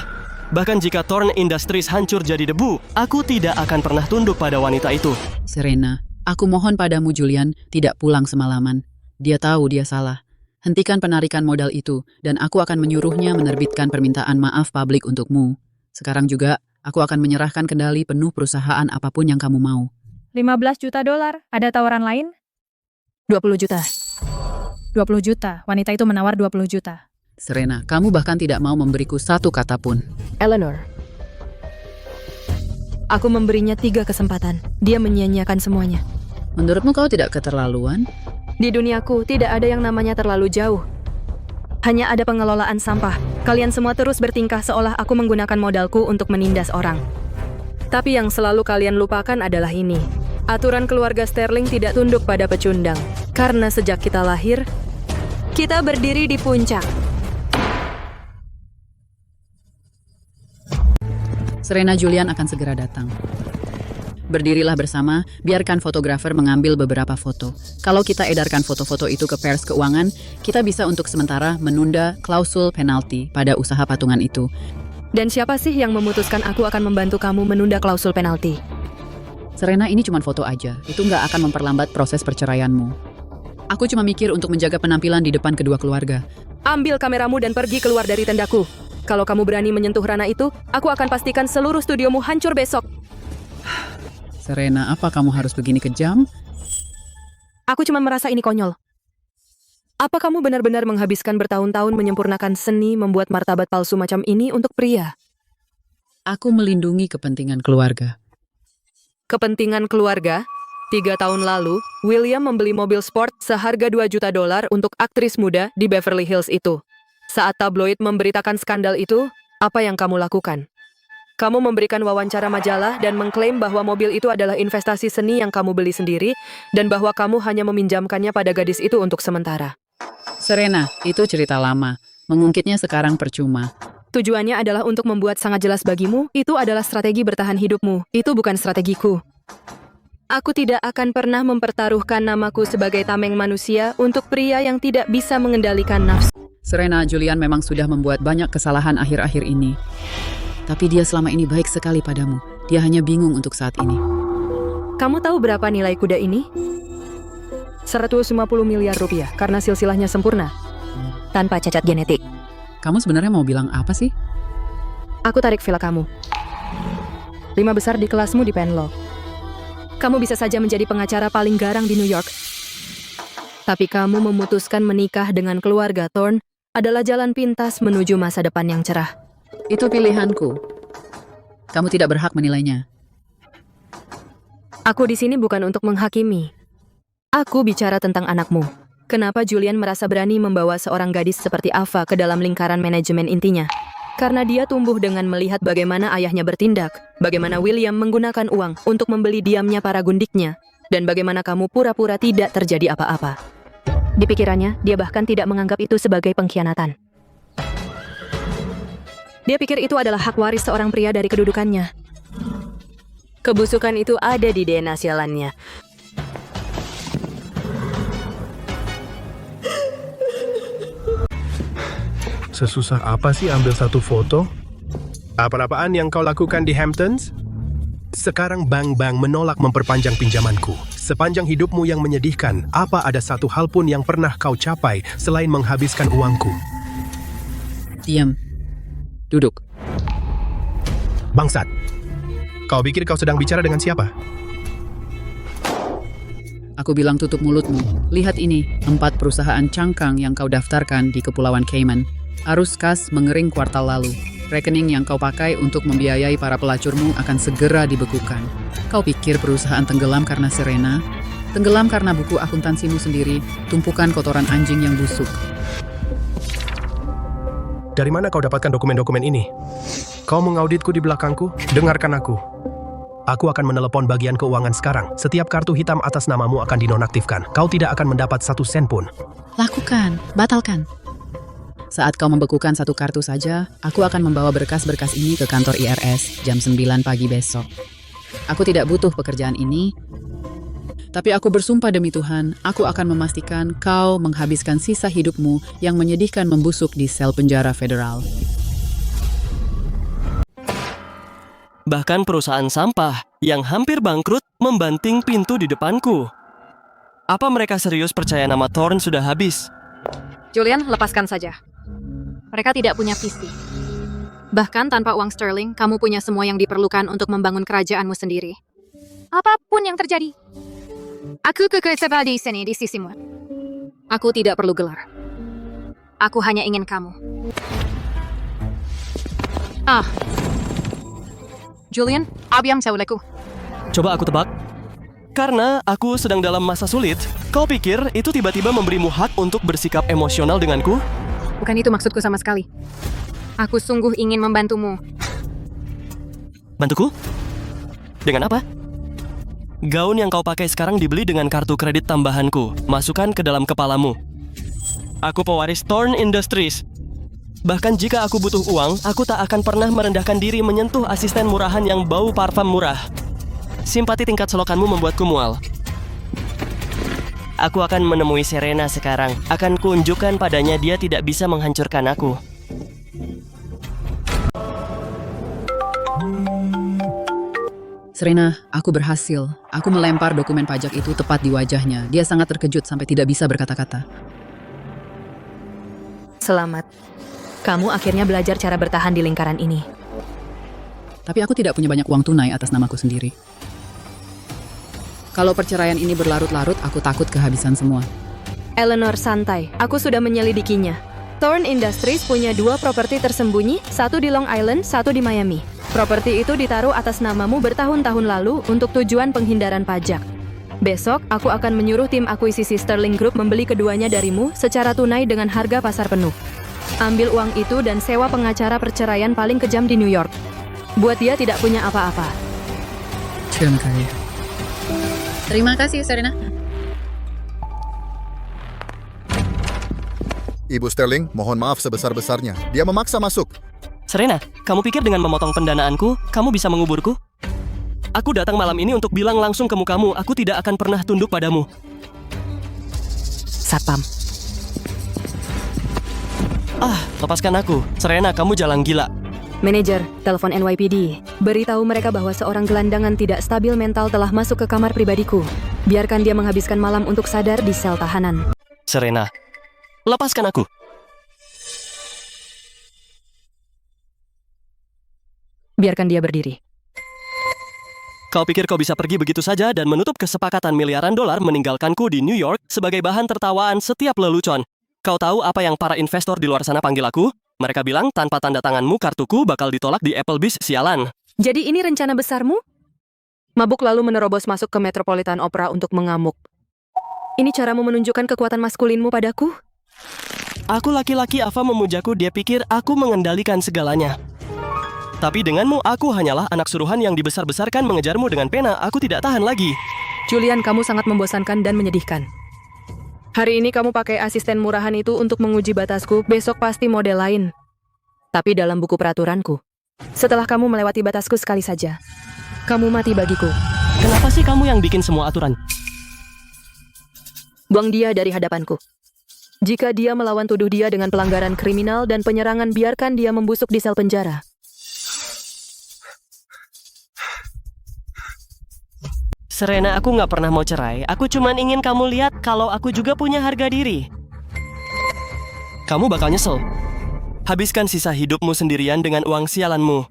Bahkan jika Thorn Industries hancur jadi debu, aku tidak akan pernah tunduk pada wanita itu. Serena, aku mohon padamu Julian, tidak pulang semalaman. Dia tahu dia salah. Hentikan penarikan modal itu, dan aku akan menyuruhnya menerbitkan permintaan maaf publik untukmu. Sekarang juga, aku akan menyerahkan kendali penuh perusahaan apapun yang kamu mau. $15 juta. Ada tawaran lain? 20 juta. 20 juta. Wanita itu menawar 20 juta. Serena, kamu bahkan tidak mau memberiku satu kata pun. Eleanor, aku memberinya 3 kesempatan. Dia menyia-nyiakan semuanya. Menurutmu kau tidak keterlaluan? Di duniaku, tidak ada yang namanya terlalu jauh. Hanya ada pengelolaan sampah. Kalian semua terus bertingkah seolah aku menggunakan modalku untuk menindas orang. Tapi yang selalu kalian lupakan adalah ini. Aturan keluarga Sterling tidak tunduk pada pecundang. Karena sejak kita lahir, kita berdiri di puncak. Serena Julian akan segera datang. Berdirilah bersama, biarkan fotografer mengambil beberapa foto. Kalau kita edarkan foto-foto itu ke pers keuangan, kita bisa untuk sementara menunda klausul penalti pada usaha patungan itu. Dan siapa sih yang memutuskan aku akan membantu kamu menunda klausul penalti? Serena, ini cuma foto aja. Itu nggak akan memperlambat proses perceraianmu. Aku cuma mikir untuk menjaga penampilan di depan kedua keluarga. Ambil kameramu dan pergi keluar dari tendaku. Kalau kamu berani menyentuh ranah itu, aku akan pastikan seluruh studiomu hancur besok. Serena, apa kamu harus begini kejam? Aku cuma merasa ini konyol. Apa kamu benar-benar menghabiskan bertahun-tahun menyempurnakan seni membuat martabat palsu macam ini untuk pria? Aku melindungi kepentingan keluarga. Kepentingan keluarga? 3 tahun lalu, William membeli mobil sport seharga $2 juta untuk aktris muda di Beverly Hills itu. Saat tabloid memberitakan skandal itu, apa yang kamu lakukan? Kamu memberikan wawancara majalah dan mengklaim bahwa mobil itu adalah investasi seni yang kamu beli sendiri dan bahwa kamu hanya meminjamkannya pada gadis itu untuk sementara. Serena, itu cerita lama. Mengungkitnya sekarang percuma. Tujuannya adalah untuk membuat sangat jelas bagimu, itu adalah strategi bertahan hidupmu. Itu bukan strategiku. Aku tidak akan pernah mempertaruhkan namaku sebagai tameng manusia untuk pria yang tidak bisa mengendalikan nafsu. Serena, Julian memang sudah membuat banyak kesalahan akhir-akhir ini. Tapi dia selama ini baik sekali padamu. Dia hanya bingung untuk saat ini. Kamu tahu berapa nilai kuda ini? 150 miliar rupiah karena silsilahnya sempurna. Tanpa cacat genetik. Kamu sebenarnya mau bilang apa sih? Aku tarik villa kamu. 5 besar di kelasmu di Penlo. Kamu bisa saja menjadi pengacara paling garang di New York. Tapi kamu memutuskan menikah dengan keluarga Thorn adalah jalan pintas menuju masa depan yang cerah. Itu pilihanku. Kamu tidak berhak menilainya. Aku di sini bukan untuk menghakimi. Aku bicara tentang anakmu. Kenapa Julian merasa berani membawa seorang gadis seperti Ava ke dalam lingkaran manajemen intinya? Karena dia tumbuh dengan melihat bagaimana ayahnya bertindak, bagaimana William menggunakan uang untuk membeli diamnya para gundiknya, dan bagaimana kamu pura-pura tidak terjadi apa-apa. Di pikirannya, dia bahkan tidak menganggap itu sebagai pengkhianatan. Dia pikir itu adalah hak waris seorang pria dari kedudukannya. Kebusukan itu ada di DNA sialannya. Sesusah apa sih ambil satu foto? Apa-apaan yang kau lakukan di Hamptons? Sekarang bank-bank menolak memperpanjang pinjamanku. Sepanjang hidupmu yang menyedihkan, apa ada satu hal pun yang pernah kau capai selain menghabiskan uangku? Diam. Duduk. Bangsat. Kau pikir kau sedang bicara dengan siapa? Aku bilang tutup mulutmu. Lihat ini, 4 perusahaan cangkang yang kau daftarkan di Kepulauan Cayman. Arus kas mengering kuartal lalu. Rekening yang kau pakai untuk membiayai para pelacurmu akan segera dibekukan. Kau pikir perusahaan tenggelam karena Serena? Tenggelam karena buku akuntansimu sendiri, tumpukan kotoran anjing yang busuk. Dari mana kau dapatkan dokumen-dokumen ini? Kau mengauditku di belakangku? Dengarkan aku. Aku akan menelepon bagian keuangan sekarang. Setiap kartu hitam atas namamu akan dinonaktifkan. Kau tidak akan mendapat 1 sen pun. Lakukan, batalkan. Saat kau membekukan 1 kartu saja, aku akan membawa berkas-berkas ini ke kantor IRS jam 9 pagi besok. Aku tidak butuh pekerjaan ini, tapi aku bersumpah demi Tuhan, aku akan memastikan kau menghabiskan sisa hidupmu yang menyedihkan membusuk di sel penjara federal. Bahkan perusahaan sampah yang hampir bangkrut membanting pintu di depanku. Apa mereka serius percaya nama Thorn sudah habis? Julian, lepaskan saja. Mereka tidak punya visi. Bahkan tanpa uang sterling, kamu punya semua yang diperlukan untuk membangun kerajaanmu sendiri. Apapun yang terjadi, aku kekal di sini di sisimu. Aku tidak perlu gelar. Aku hanya ingin kamu. Julian, apa yang saya lakukan? Coba aku tebak. Karena aku sedang dalam masa sulit, kau pikir itu tiba-tiba memberimu hak untuk bersikap emosional denganku? Bukan itu maksudku sama sekali. Aku sungguh ingin membantumu. Bantuku? Dengan apa? Gaun yang kau pakai sekarang dibeli dengan kartu kredit tambahanku. Masukkan ke dalam kepalamu. Aku pewaris Thorn Industries. Bahkan jika aku butuh uang, aku tak akan pernah merendahkan diri menyentuh asisten murahan yang bau parfum murah. Simpati tingkat selokanmu membuatku mual. Aku akan menemui Serena sekarang. Akan kunjukkan padanya dia tidak bisa menghancurkan aku. Serena, aku berhasil. Aku melempar dokumen pajak itu tepat di wajahnya. Dia sangat terkejut sampai tidak bisa berkata-kata. Selamat. Kamu akhirnya belajar cara bertahan di lingkaran ini. Tapi aku tidak punya banyak uang tunai atas namaku sendiri. Kalau perceraian ini berlarut-larut, aku takut kehabisan semua. Eleanor, santai. Aku sudah menyelidikinya. Thorn Industries punya 2 properti tersembunyi, 1 di Long Island, 1 di Miami. Properti itu ditaruh atas namamu bertahun-tahun lalu untuk tujuan penghindaran pajak. Besok, aku akan menyuruh tim akuisisi Sterling Group membeli keduanya darimu secara tunai dengan harga pasar penuh. Ambil uang itu dan sewa pengacara perceraian paling kejam di New York. Buat dia tidak punya apa-apa. Terima kasih, Serena. Ibu Sterling, mohon maaf sebesar-besarnya. Dia memaksa masuk. Serena, kamu pikir dengan memotong pendanaanku, kamu bisa menguburku? Aku datang malam ini untuk bilang langsung ke mukamu, aku tidak akan pernah tunduk padamu. Satpam. Lepaskan aku. Serena, kamu jalan gila. Manajer, telepon NYPD. Beritahu mereka bahwa seorang gelandangan tidak stabil mental telah masuk ke kamar pribadiku. Biarkan dia menghabiskan malam untuk sadar di sel tahanan. Serena, lepaskan aku. Biarkan dia berdiri. Kau pikir kau bisa pergi begitu saja dan menutup kesepakatan miliaran dolar meninggalkanku di New York sebagai bahan tertawaan setiap lelucon? Kau tahu apa yang para investor di luar sana panggil aku? Mereka bilang tanpa tanda tanganmu kartuku bakal ditolak di Applebee's, sialan. Jadi ini rencana besarmu? Mabuk lalu menerobos masuk ke Metropolitan Opera untuk mengamuk. Ini caramu menunjukkan kekuatan maskulinmu padaku? Aku laki-laki Ava memujaku, dia pikir aku mengendalikan segalanya. Tapi denganmu, aku hanyalah anak suruhan yang dibesar-besarkan mengejarmu dengan pena. Aku tidak tahan lagi. Julian, kamu sangat membosankan dan menyedihkan. Hari ini kamu pakai asisten murahan itu untuk menguji batasku, besok pasti model lain. Tapi dalam buku peraturanku, setelah kamu melewati batasku sekali saja, kamu mati bagiku. Kenapa sih kamu yang bikin semua aturan? Buang dia dari hadapanku. Jika dia melawan, tuduh dia dengan pelanggaran kriminal dan penyerangan, biarkan dia membusuk di sel penjara. Serena, aku nggak pernah mau cerai. Aku cuman ingin kamu lihat kalau aku juga punya harga diri. Kamu bakal nyesel. Habiskan sisa hidupmu sendirian dengan uang sialanmu.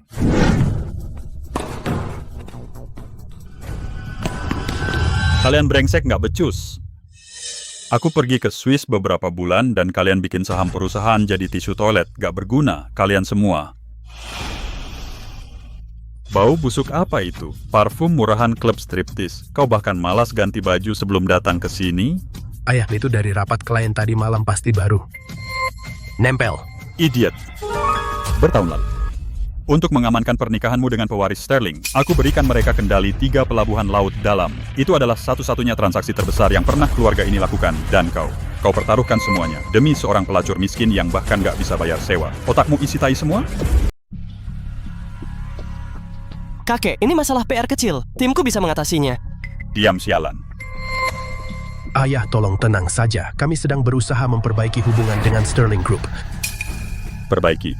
Kalian brengsek nggak becus. Aku pergi ke Swiss beberapa bulan dan kalian bikin saham perusahaan jadi tisu toilet. Nggak berguna, kalian semua. Bau busuk apa itu? Parfum murahan klub striptease. Kau bahkan malas ganti baju sebelum datang ke sini? Ayah, itu dari rapat klien tadi malam pasti baru. Nempel. Idiot. Bertahun lalu. Untuk mengamankan pernikahanmu dengan pewaris Sterling, aku berikan mereka kendali 3 pelabuhan laut dalam. Itu adalah satu-satunya transaksi terbesar yang pernah keluarga ini lakukan. Dan kau pertaruhkan semuanya demi seorang pelacur miskin yang bahkan nggak bisa bayar sewa. Otakmu isi tai semua? Kakek, ini masalah PR kecil. Timku bisa mengatasinya. Diam sialan. Ayah, tolong tenang saja. Kami sedang berusaha memperbaiki hubungan dengan Sterling Group. Perbaiki.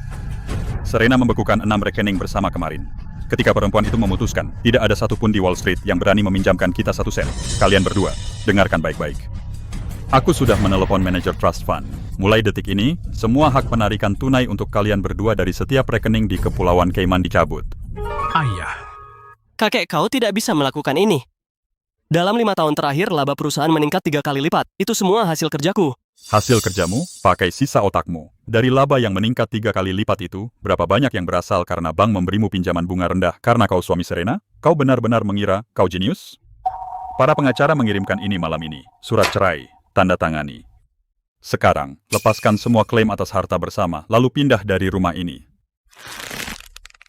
Serena membekukan 6 rekening bersama kemarin. Ketika perempuan itu memutuskan, tidak ada satupun di Wall Street yang berani meminjamkan kita 1 sen. Kalian berdua, dengarkan baik-baik. Aku sudah menelepon manajer trust fund. Mulai detik ini, semua hak penarikan tunai untuk kalian berdua dari setiap rekening di Kepulauan Cayman dicabut. Ayah. Kakek, kau tidak bisa melakukan ini. Dalam 5 tahun terakhir, laba perusahaan meningkat 3 kali lipat. Itu semua hasil kerjaku. Hasil kerjamu, pakai sisa otakmu. Dari laba yang meningkat 3 kali lipat itu, berapa banyak yang berasal karena bank memberimu pinjaman bunga rendah karena kau suami Serena? Kau benar-benar mengira kau jenius? Para pengacara mengirimkan ini malam ini. Surat cerai, tanda tangani. Sekarang, lepaskan semua klaim atas harta bersama, lalu pindah dari rumah ini.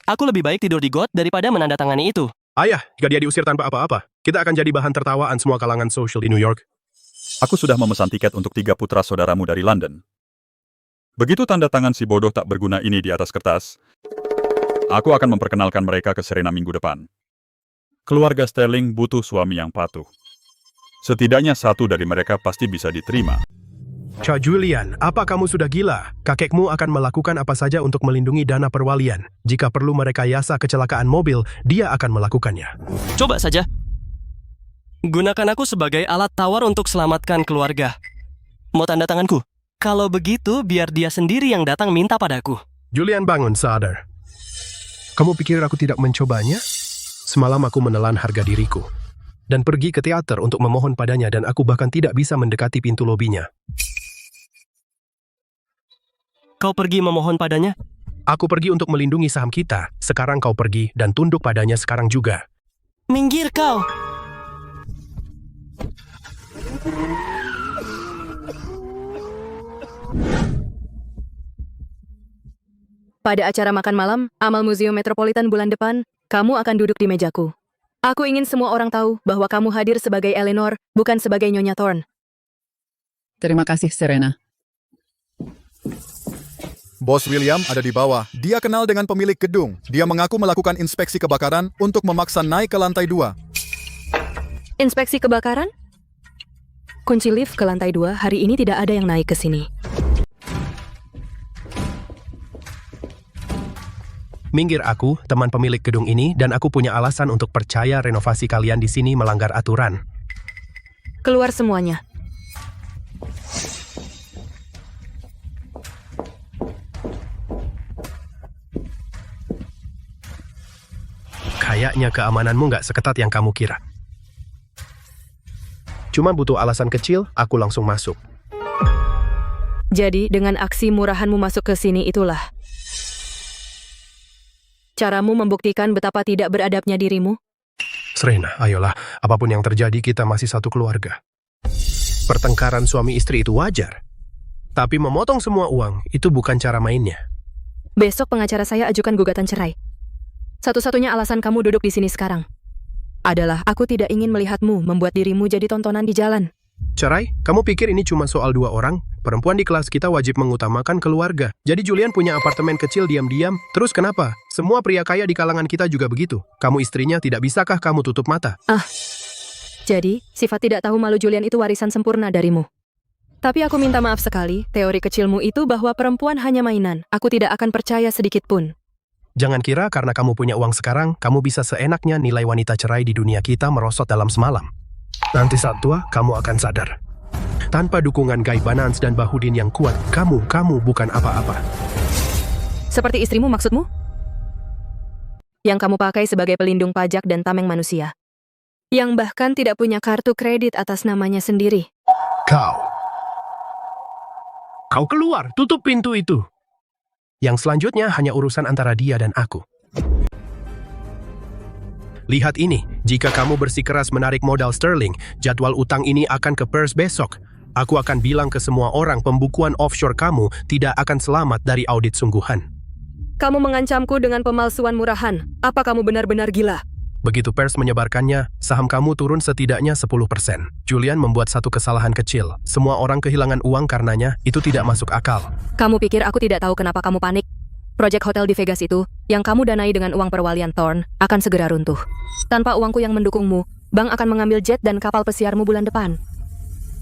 Aku lebih baik tidur di got daripada menandatangani itu. Ayah, jika dia diusir tanpa apa-apa, kita akan jadi bahan tertawaan semua kalangan sosial di New York. Aku sudah memesan tiket untuk 3 putra saudaramu dari London. Begitu tanda tangan si bodoh tak berguna ini di atas kertas, aku akan memperkenalkan mereka ke Serena minggu depan. Keluarga Sterling butuh suami yang patuh. Setidaknya 1 dari mereka pasti bisa diterima. Cha Julian, apa kamu sudah gila? Kakekmu akan melakukan apa saja untuk melindungi dana perwalian. Jika perlu merekayasa kecelakaan mobil, dia akan melakukannya. Coba saja. Gunakan aku sebagai alat tawar untuk selamatkan keluarga. Mau tanda tanganku? Kalau begitu, biar dia sendiri yang datang minta padaku. Julian, bangun, sadar. Kamu pikir aku tidak mencobanya? Semalam aku menelan harga diriku. Dan pergi ke teater untuk memohon padanya dan aku bahkan tidak bisa mendekati pintu lobinya. Kau pergi memohon padanya? Aku pergi untuk melindungi saham kita. Sekarang kau pergi dan tunduk padanya sekarang juga. Minggir kau! Pada acara makan malam, Amal Museum Metropolitan bulan depan, kamu akan duduk di mejaku. Aku ingin semua orang tahu bahwa kamu hadir sebagai Eleanor, bukan sebagai Nyonya Thorne. Terima kasih, Serena. Bos William ada di bawah. Dia kenal dengan pemilik gedung. Dia mengaku melakukan inspeksi kebakaran untuk memaksa naik ke lantai 2. Inspeksi kebakaran? Kunci lift ke lantai 2, hari ini tidak ada yang naik ke sini. Minggir aku, teman pemilik gedung ini, dan aku punya alasan untuk percaya renovasi kalian di sini melanggar aturan. Keluar semuanya. Kayaknya keamananmu nggak seketat yang kamu kira. Cuma butuh alasan kecil, aku langsung masuk. Jadi, dengan aksi murahanmu masuk ke sini itulah caramu membuktikan betapa tidak beradabnya dirimu? Serena, ayolah, apapun yang terjadi kita masih satu keluarga. Pertengkaran suami istri itu wajar. Tapi memotong semua uang, itu bukan cara mainnya. Besok pengacara saya ajukan gugatan cerai. Satu-satunya alasan kamu duduk di sini sekarang adalah aku tidak ingin melihatmu membuat dirimu jadi tontonan di jalan. Cerai? Kamu pikir ini cuma soal 2 orang? Perempuan di kelas kita wajib mengutamakan keluarga. Jadi Julian punya apartemen kecil diam-diam. Terus kenapa? Semua pria kaya di kalangan kita juga begitu. Kamu istrinya, tidak bisakah kamu tutup mata? Jadi, sifat tidak tahu malu Julian itu warisan sempurna darimu. Tapi aku minta maaf sekali, teori kecilmu itu bahwa perempuan hanya mainan. Aku tidak akan percaya sedikit pun. Jangan kira karena kamu punya uang sekarang, kamu bisa seenaknya nilai wanita cerai di dunia kita merosot dalam semalam. Nanti saat tua, kamu akan sadar. Tanpa dukungan Guy Banans dan Bahudin yang kuat, kamu bukan apa-apa. Seperti istrimu maksudmu? Yang kamu pakai sebagai pelindung pajak dan tameng manusia. Yang bahkan tidak punya kartu kredit atas namanya sendiri. Kau keluar, tutup pintu itu. Yang selanjutnya hanya urusan antara dia dan aku. Lihat ini, jika kamu bersikeras menarik modal sterling, jadwal utang ini akan ke pers besok. Aku akan bilang ke semua orang pembukuan offshore kamu tidak akan selamat dari audit sungguhan. Kamu mengancamku dengan pemalsuan murahan. Apa kamu benar-benar gila? Begitu pers menyebarkannya, saham kamu turun setidaknya 10%. Julian membuat satu kesalahan kecil. Semua orang kehilangan uang karenanya, itu tidak masuk akal. Kamu pikir aku tidak tahu kenapa kamu panik? Proyek hotel di Vegas itu, yang kamu danai dengan uang perwalian Thorn, akan segera runtuh. Tanpa uangku yang mendukungmu, bank akan mengambil jet dan kapal pesiarmu bulan depan.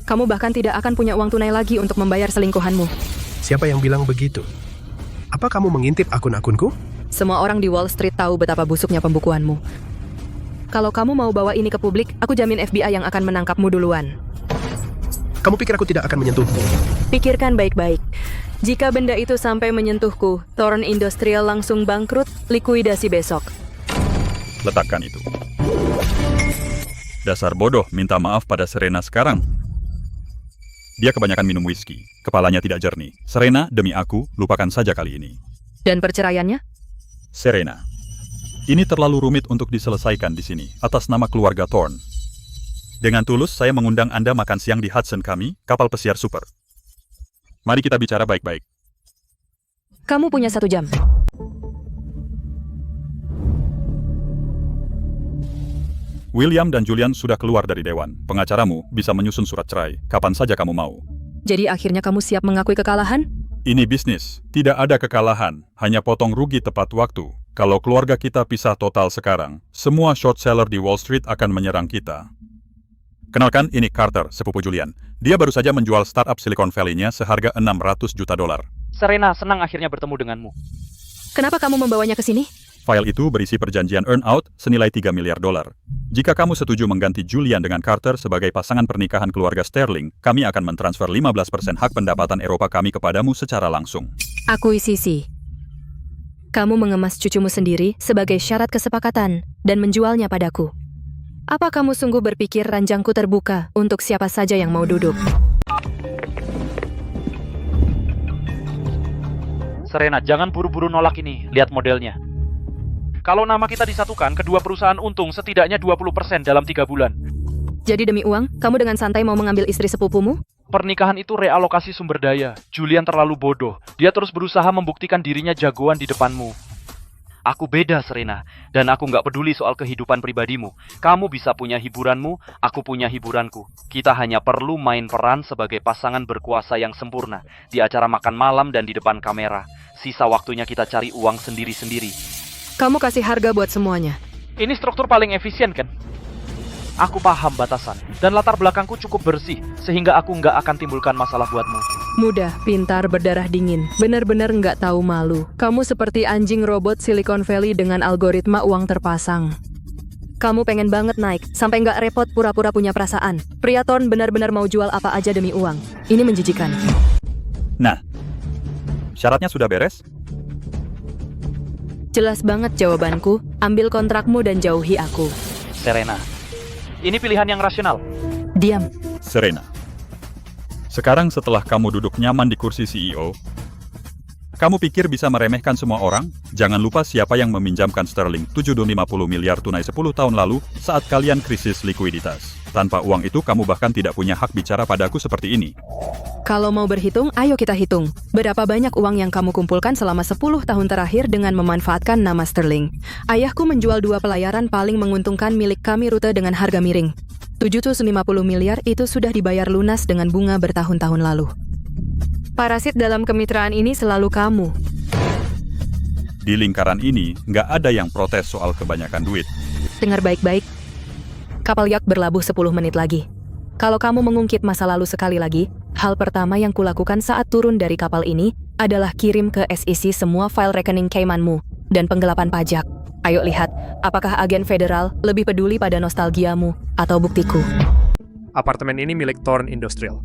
Kamu bahkan tidak akan punya uang tunai lagi untuk membayar selingkuhanmu. Siapa yang bilang begitu? Apa kamu mengintip akun-akunku? Semua orang di Wall Street tahu betapa busuknya pembukuanmu. Kalau kamu mau bawa ini ke publik, aku jamin FBI yang akan menangkapmu duluan. Kamu pikir aku tidak akan menyentuhmu? Pikirkan baik-baik. Jika benda itu sampai menyentuhku, Thorn Industrial langsung bangkrut, likuidasi besok. Letakkan itu. Dasar bodoh, minta maaf pada Serena sekarang. Dia kebanyakan minum whisky, kepalanya tidak jernih. Serena, demi aku, lupakan saja kali ini. Dan perceraiannya? Serena, ini terlalu rumit untuk diselesaikan di sini, atas nama keluarga Thorn. Dengan tulus, saya mengundang Anda makan siang di Hudson kami, kapal pesiar super. Mari kita bicara baik-baik. Kamu punya 1 jam. William dan Julian sudah keluar dari dewan. Pengacaramu bisa menyusun surat cerai, kapan saja kamu mau. Jadi akhirnya kamu siap mengakui kekalahan? Ini bisnis, tidak ada kekalahan, hanya potong rugi tepat waktu. Kalau keluarga kita pisah total sekarang, semua short seller di Wall Street akan menyerang kita. Kenalkan, ini Carter, sepupu Julian. Dia baru saja menjual startup Silicon Valley-nya seharga $600 juta. Serena, senang akhirnya bertemu denganmu. Kenapa kamu membawanya ke sini? File itu berisi perjanjian earn-out senilai $3 miliar. Jika kamu setuju mengganti Julian dengan Carter sebagai pasangan pernikahan keluarga Sterling, kami akan mentransfer 15% hak pendapatan Eropa kami kepadamu secara langsung. Akuisisi. Kamu mengemas cucumu sendiri sebagai syarat kesepakatan dan menjualnya padaku. Apa kamu sungguh berpikir ranjangku terbuka untuk siapa saja yang mau duduk? Serena, jangan buru-buru nolak ini. Lihat modelnya. Kalau nama kita disatukan, kedua perusahaan untung setidaknya 20% dalam 3 bulan. Jadi demi uang, kamu dengan santai mau mengambil istri sepupumu? Pernikahan itu realokasi sumber daya. Julian terlalu bodoh. Dia terus berusaha membuktikan dirinya jagoan di depanmu. Aku beda, Serena. Dan aku nggak peduli soal kehidupan pribadimu. Kamu bisa punya hiburanmu, aku punya hiburanku. Kita hanya perlu main peran sebagai pasangan berkuasa yang sempurna. Di acara makan malam dan di depan kamera. Sisa waktunya kita cari uang sendiri-sendiri. Kamu kasih harga buat semuanya. Ini struktur paling efisien, kan? Aku paham batasan, dan latar belakangku cukup bersih, sehingga aku nggak akan timbulkan masalah buatmu. Mudah, pintar, berdarah dingin. Benar-benar nggak tahu malu. Kamu seperti anjing robot Silicon Valley dengan algoritma uang terpasang. Kamu pengen banget naik, sampai nggak repot pura-pura punya perasaan. Pria Thorn benar-benar mau jual apa aja demi uang. Ini menjijikan. Nah, syaratnya sudah beres? Jelas banget jawabanku. Ambil kontrakmu dan jauhi aku. Serena, ini pilihan yang rasional. Diam. Serena, sekarang setelah kamu duduk nyaman di kursi CEO, kamu pikir bisa meremehkan semua orang? Jangan lupa siapa yang meminjamkan sterling 750 miliar tunai 10 tahun lalu saat kalian krisis likuiditas. Tanpa uang itu kamu bahkan tidak punya hak bicara padaku seperti ini. Kalau mau berhitung, ayo kita hitung. Berapa banyak uang yang kamu kumpulkan selama 10 tahun terakhir dengan memanfaatkan nama Sterling? Ayahku menjual 2 pelayaran paling menguntungkan milik kami rute dengan harga miring. 750 miliar itu sudah dibayar lunas dengan bunga bertahun-tahun lalu. Parasit dalam kemitraan ini selalu kamu. Di lingkaran ini, nggak ada yang protes soal kebanyakan duit. Dengar baik-baik. Kapal yak berlabuh 10 menit lagi. Kalau kamu mengungkit masa lalu sekali lagi, hal pertama yang kulakukan saat turun dari kapal ini adalah kirim ke SEC semua file rekening Caymanmu dan penggelapan pajak. Ayo lihat, apakah agen federal lebih peduli pada nostalgiamu atau buktiku? Apartemen ini milik Thorn Industrial.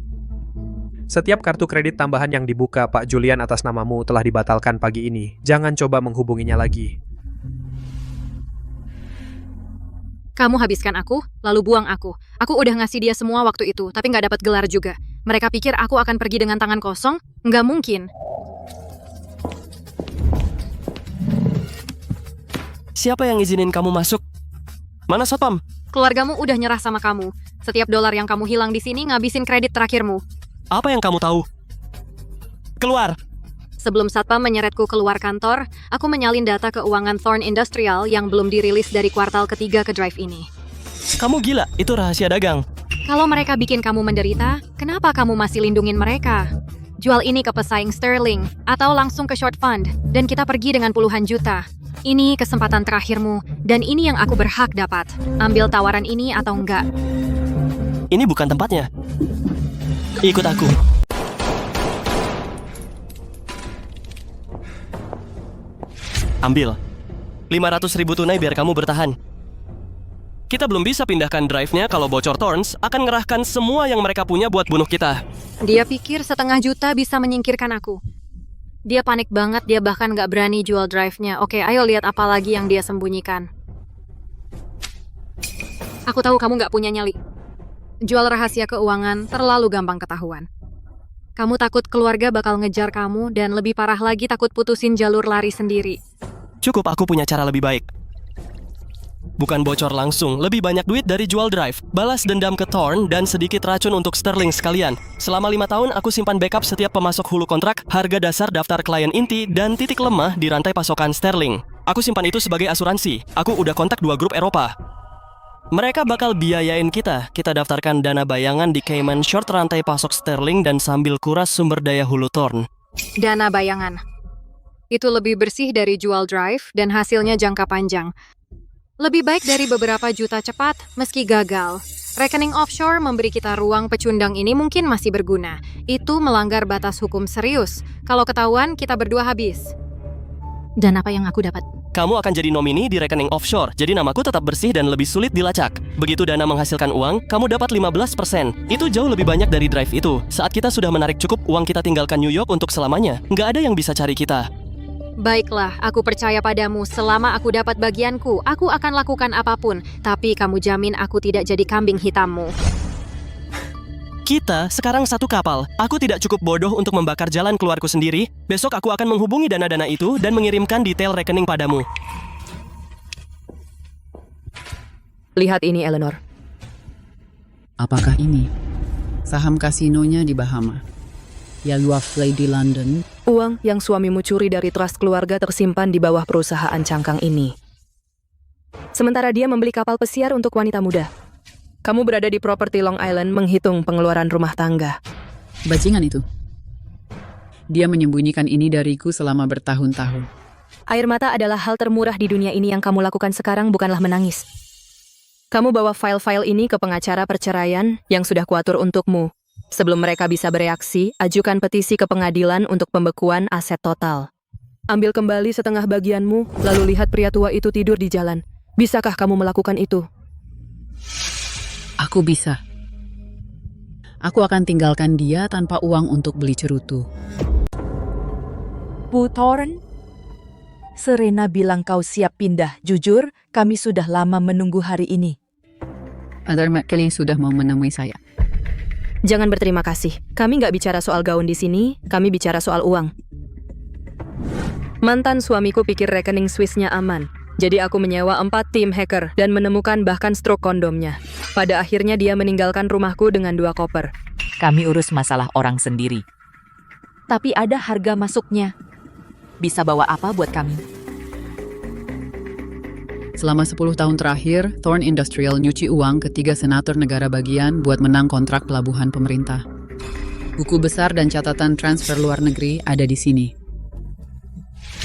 Setiap kartu kredit tambahan yang dibuka Pak Julian atas namamu telah dibatalkan pagi ini. Jangan coba menghubunginya lagi. Kamu habiskan aku, lalu buang aku. Aku udah ngasih dia semua waktu itu, tapi nggak dapat gelar juga. Mereka pikir aku akan pergi dengan tangan kosong? Nggak mungkin. Siapa yang izinin kamu masuk? Mana satpam? Keluargamu udah nyerah sama kamu. Setiap dolar yang kamu hilang di sini ngabisin kredit terakhirmu. Apa yang kamu tahu? Keluar! Sebelum satpam menyeretku keluar kantor, aku menyalin data keuangan Thorn Industrial yang belum dirilis dari kuartal ketiga ke drive ini. Kamu gila, itu rahasia dagang. Kalau mereka bikin kamu menderita, kenapa kamu masih lindungin mereka? Jual ini ke pesaing Sterling, atau langsung ke short fund, dan kita pergi dengan puluhan juta. Ini kesempatan terakhirmu, dan ini yang aku berhak dapat. Ambil tawaran ini atau enggak. Ini bukan tempatnya. Ikut aku. Ambil. 500.000 tunai biar kamu bertahan. Kita belum bisa pindahkan drive-nya kalau bocor Thorns akan ngerahkan semua yang mereka punya buat bunuh kita. Dia pikir 1,5 juta bisa menyingkirkan aku. Dia panik banget, dia bahkan nggak berani jual drive-nya. Oke, ayo lihat apa lagi yang dia sembunyikan. Aku tahu kamu nggak punya nyali. Jual rahasia keuangan terlalu gampang ketahuan. Kamu takut keluarga bakal ngejar kamu, dan lebih parah lagi takut putusin jalur lari sendiri. Cukup, aku punya cara lebih baik. Bukan bocor langsung, lebih banyak duit dari jual drive, balas dendam ke Thorn, dan sedikit racun untuk Sterling sekalian. Selama 5 tahun, aku simpan backup setiap pemasok hulu kontrak, harga dasar daftar klien inti, dan titik lemah di rantai pasokan Sterling. Aku simpan itu sebagai asuransi. Aku udah kontak 2 grup Eropa. Mereka bakal biayain kita. Kita daftarkan dana bayangan di Cayman Short rantai pasok Sterling dan sambil kuras sumber daya hulu Thorn. Dana bayangan. Itu lebih bersih dari jual drive, dan hasilnya jangka panjang. Lebih baik dari beberapa juta cepat, meski gagal. Rekening offshore memberi kita ruang pecundang ini mungkin masih berguna. Itu melanggar batas hukum serius. Kalau ketahuan, kita berdua habis. Dan apa yang aku dapat? Kamu akan jadi nomini di rekening offshore, jadi namaku tetap bersih dan lebih sulit dilacak. Begitu dana menghasilkan uang, kamu dapat 15%. Itu jauh lebih banyak dari drive itu. Saat kita sudah menarik cukup uang, kita tinggalkan New York untuk selamanya. Nggak ada yang bisa cari kita. Baiklah, aku percaya padamu. Selama aku dapat bagianku, aku akan lakukan apapun. Tapi kamu jamin aku tidak jadi kambing hitammu. Kita sekarang satu kapal. Aku tidak cukup bodoh untuk membakar jalan keluarku sendiri. Besok aku akan menghubungi dana-dana itu dan mengirimkan detail rekening padamu. Lihat ini, Eleanor. Apakah ini? Saham kasinonya di Bahama. Yalua-Flay di London. Uang yang suamimu curi dari trust keluarga tersimpan di bawah perusahaan cangkang ini. Sementara dia membeli kapal pesiar untuk wanita muda. Kamu berada di properti Long Island menghitung pengeluaran rumah tangga. Bajingan itu. Dia menyembunyikan ini dariku selama bertahun-tahun. Air mata adalah hal termurah di dunia ini. Yang kamu lakukan sekarang bukanlah menangis. Kamu bawa file-file ini ke pengacara perceraian yang sudah kuatur untukmu. Sebelum mereka bisa bereaksi, ajukan petisi ke pengadilan untuk pembekuan aset total. Ambil kembali setengah bagianmu, lalu lihat pria tua itu tidur di jalan. Bisakah kamu melakukan itu? Aku bisa. Aku akan tinggalkan dia tanpa uang untuk beli cerutu. Bu Thorn, Serena bilang kau siap pindah. Jujur, kami sudah lama menunggu hari ini. Adar McKelly sudah mau menemui saya. Jangan berterima kasih. Kami nggak bicara soal gaun di sini, kami bicara soal uang. Mantan suamiku pikir rekening Swissnya aman. Jadi aku menyewa 4 tim hacker dan menemukan bahkan struk kondomnya. Pada akhirnya dia meninggalkan rumahku dengan 2 koper. Kami urus masalah orang sendiri. Tapi ada harga masuknya. Bisa bawa apa buat kami? Selama 10 tahun terakhir, Thorn Industrial nyuci uang ke 3 senator negara bagian buat menang kontrak pelabuhan pemerintah. Buku besar dan catatan transfer luar negeri ada di sini.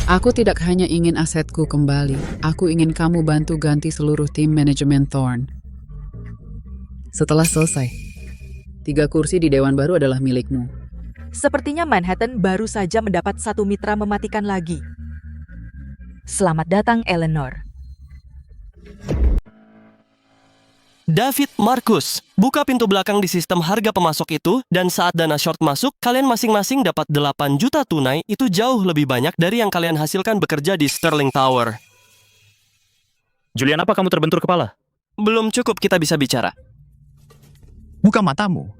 Aku tidak hanya ingin asetku kembali, aku ingin kamu bantu ganti seluruh tim manajemen Thorn. Setelah selesai, 3 kursi di Dewan Baru adalah milikmu. Sepertinya Manhattan baru saja mendapat 1 mitra mematikan lagi. Selamat datang, Eleanor. David Marcus, buka pintu belakang di sistem harga pemasok itu, dan saat dana short masuk, kalian masing-masing dapat 8 juta tunai, itu jauh lebih banyak dari yang kalian hasilkan bekerja di Sterling Tower. Julian, apa kamu terbentur kepala? Belum cukup kita bisa bicara. Buka matamu.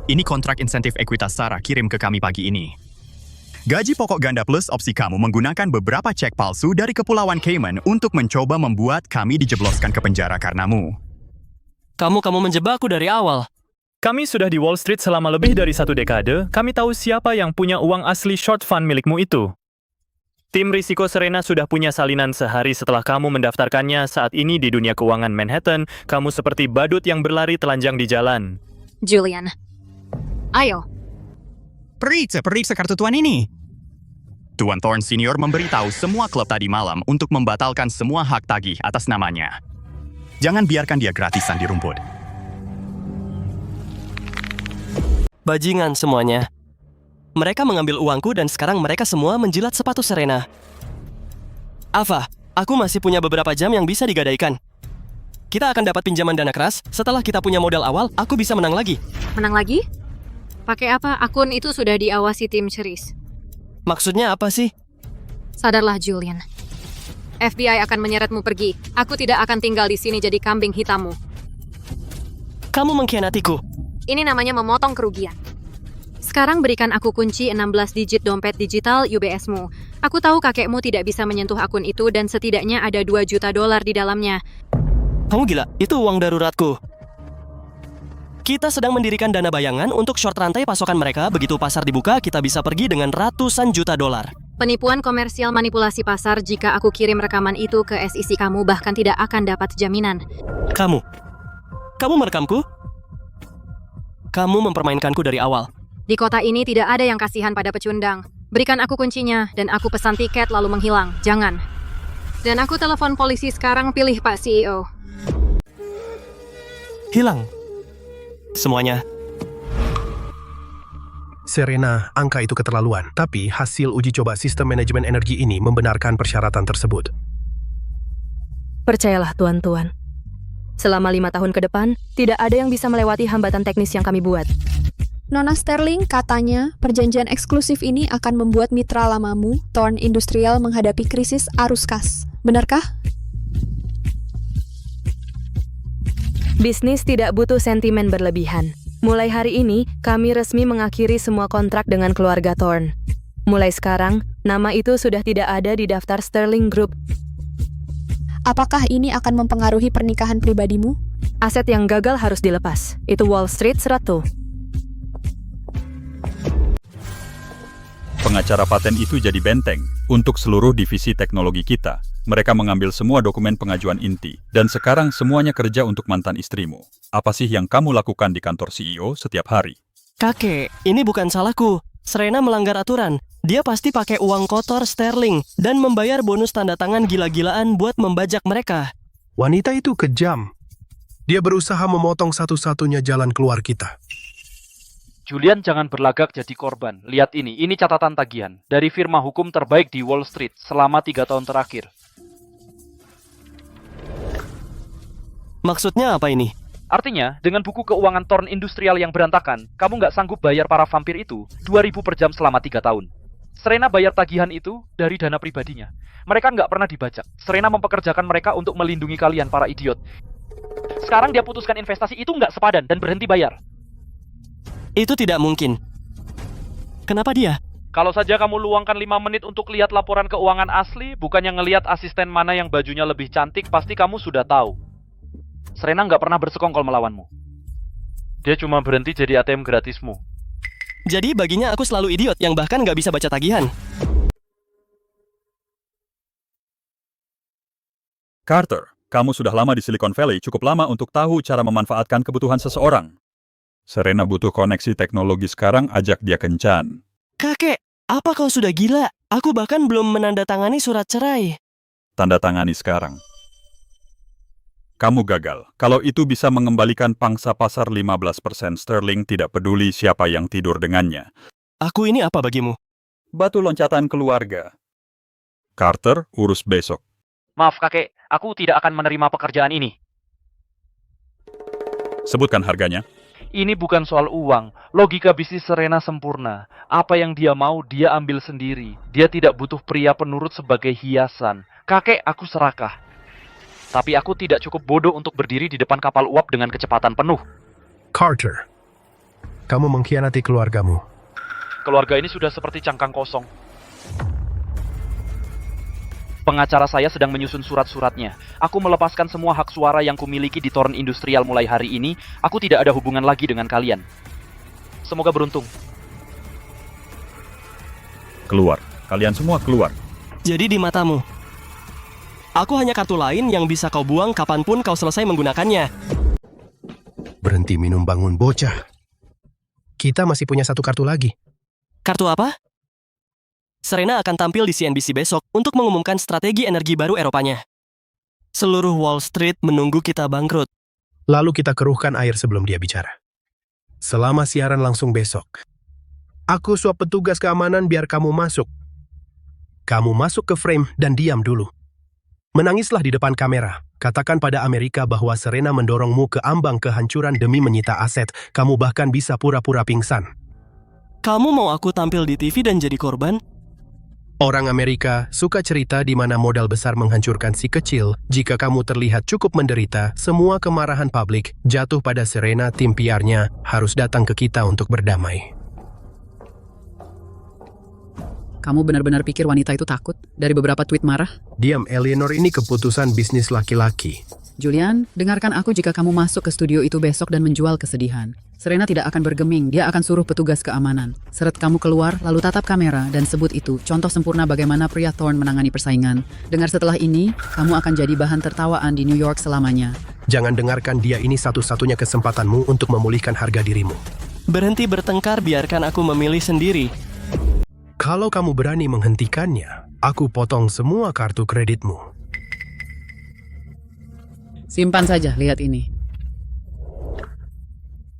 Ini kontrak insentif ekuitas Sarah kirim ke kami pagi ini. Gaji pokok ganda plus opsi kamu menggunakan beberapa cek palsu dari Kepulauan Cayman untuk mencoba membuat kami dijebloskan ke penjara karenamu. Kamu menjebakku dari awal. Kami sudah di Wall Street selama lebih dari 1 dekade. Kami tahu siapa yang punya uang asli short fund milikmu itu. Tim risiko Serena sudah punya salinan sehari setelah kamu mendaftarkannya. Saat ini di dunia keuangan Manhattan, kamu seperti badut yang berlari telanjang di jalan. Julian, ayo. Periksa kartu tuan ini. Tuan Thorne Senior memberitahu semua klub tadi malam untuk membatalkan semua hak tagih atas namanya. Jangan biarkan dia gratisan di rumput. Bajingan semuanya. Mereka mengambil uangku dan sekarang mereka semua menjilat sepatu Serena. Ava, aku masih punya beberapa jam yang bisa digadaikan. Kita akan dapat pinjaman dana keras. Setelah kita punya modal awal, aku bisa menang lagi. Menang lagi? Pakai apa? Akun itu sudah diawasi tim Cerise. Maksudnya apa sih? Sadarlah Julian. FBI akan menyeretmu pergi. Aku tidak akan tinggal di sini jadi kambing hitammu. Kamu mengkhianatiku. Ini namanya memotong kerugian. Sekarang berikan aku kunci 16 digit dompet digital UBS-mu. Aku tahu kakekmu tidak bisa menyentuh akun itu dan setidaknya ada 2 juta dolar di dalamnya. Kamu gila, itu uang daruratku. Kita sedang mendirikan dana bayangan untuk short rantai pasokan mereka. Begitu pasar dibuka, kita bisa pergi dengan ratusan juta dolar. Penipuan komersial manipulasi pasar. Jika aku kirim rekaman itu ke SEC, kamu bahkan tidak akan dapat jaminan. Kamu merekamku? Kamu mempermainkanku dari awal. Di kota ini tidak ada yang kasihan pada pecundang. Berikan aku kuncinya dan aku pesan tiket lalu menghilang. Jangan. Dan aku telepon polisi sekarang. Pilih Pak CEO. Hilang. Semuanya. Serena, angka itu keterlaluan. Tapi hasil uji coba sistem manajemen energi ini membenarkan persyaratan tersebut. Percayalah tuan-tuan. Selama 5 tahun ke depan, tidak ada yang bisa melewati hambatan teknis yang kami buat. Nona Sterling, katanya perjanjian eksklusif ini akan membuat mitra lamamu, Thorne Industrial, menghadapi krisis arus kas. Benarkah? Bisnis tidak butuh sentimen berlebihan. Mulai hari ini, kami resmi mengakhiri semua kontrak dengan keluarga Thorne. Mulai sekarang, nama itu sudah tidak ada di daftar Sterling Group. Apakah ini akan mempengaruhi pernikahan pribadimu? Aset yang gagal harus dilepas. Itu Wall Street Ratu. Pengacara paten itu jadi benteng untuk seluruh divisi teknologi kita. Mereka mengambil semua dokumen pengajuan inti, dan sekarang semuanya kerja untuk mantan istrimu. Apa sih yang kamu lakukan di kantor CEO setiap hari? Kakek, ini bukan salahku. Serena melanggar aturan. Dia pasti pakai uang kotor sterling dan membayar bonus tanda tangan gila-gilaan buat membajak mereka. Wanita itu kejam. Dia berusaha memotong satu-satunya jalan keluar kita. Julian, jangan berlagak jadi korban. Lihat ini catatan tagihan dari firma hukum terbaik di Wall Street selama 3 tahun terakhir. Maksudnya apa ini? Artinya, dengan buku keuangan Thorne Industrial yang berantakan, kamu nggak sanggup bayar para vampir itu 2.000 per jam selama 3 tahun. Serena bayar tagihan itu dari dana pribadinya. Mereka nggak pernah dibajak. Serena mempekerjakan mereka untuk melindungi kalian, para idiot. Sekarang dia putuskan investasi itu nggak sepadan dan berhenti bayar. Itu tidak mungkin. Kenapa dia? Kalau saja kamu luangkan 5 menit untuk lihat laporan keuangan asli, bukannya ngelihat asisten mana yang bajunya lebih cantik, pasti kamu sudah tahu. Serena nggak pernah bersekongkol melawanmu. Dia cuma berhenti jadi ATM gratismu. Jadi baginya aku selalu idiot yang bahkan nggak bisa baca tagihan. Carter, kamu sudah lama di Silicon Valley, cukup lama untuk tahu cara memanfaatkan kebutuhan seseorang. Serena butuh koneksi teknologi sekarang, ajak dia kencan. Kakek, apa kau sudah gila? Aku bahkan belum menandatangani surat cerai. Tanda tangani sekarang. Kamu gagal. Kalau itu bisa mengembalikan pangsa pasar 15% sterling, tidak peduli siapa yang tidur dengannya. Aku ini apa bagimu? Batu loncatan keluarga. Carter, urus besok. Maaf kakek, aku tidak akan menerima pekerjaan ini. Sebutkan harganya. Ini bukan soal uang. Logika bisnis Serena sempurna. Apa yang dia mau, dia ambil sendiri. Dia tidak butuh pria penurut sebagai hiasan. Kakek, aku serakah. Tapi aku tidak cukup bodoh untuk berdiri di depan kapal uap dengan kecepatan penuh. Carter, kamu mengkhianati keluargamu. Keluarga ini sudah seperti cangkang kosong. Pengacara saya sedang menyusun surat-suratnya. Aku melepaskan semua hak suara yang kumiliki di Thorn Industrial mulai hari ini. Aku tidak ada hubungan lagi dengan kalian. Semoga beruntung. Keluar. Kalian semua keluar. Jadi di matamu, aku hanya kartu lain yang bisa kau buang kapanpun kau selesai menggunakannya. Berhenti minum bangun bocah. Kita masih punya satu kartu lagi. Kartu apa? Serena akan tampil di CNBC besok untuk mengumumkan strategi energi baru Eropanya. Seluruh Wall Street menunggu kita bangkrut. Lalu kita keruhkan air sebelum dia bicara. Selama siaran langsung besok, aku suap petugas keamanan biar kamu masuk. Kamu masuk ke frame dan diam dulu. Menangislah di depan kamera. Katakan pada Amerika bahwa Serena mendorongmu ke ambang kehancuran demi menyita aset. Kamu bahkan bisa pura-pura pingsan. Kamu mau aku tampil di TV dan jadi korban? Orang Amerika suka cerita di mana modal besar menghancurkan si kecil. Jika kamu terlihat cukup menderita, semua kemarahan publik jatuh pada Serena. Tim PR-nya harus datang ke kita untuk berdamai. Kamu benar-benar pikir wanita itu takut dari beberapa tweet marah? Diam, Eleanor, ini keputusan bisnis laki-laki. Julian, dengarkan aku jika kamu masuk ke studio itu besok dan menjual kesedihan. Serena tidak akan bergeming, dia akan suruh petugas keamanan. Seret kamu keluar, lalu tatap kamera dan sebut itu contoh sempurna bagaimana pria Thorn menangani persaingan. Dengar setelah ini, kamu akan jadi bahan tertawaan di New York selamanya. Jangan dengarkan dia, ini satu-satunya kesempatanmu untuk memulihkan harga dirimu. Berhenti bertengkar, biarkan aku memilih sendiri. Kalau kamu berani menghentikannya, aku potong semua kartu kreditmu. Simpan saja, lihat ini.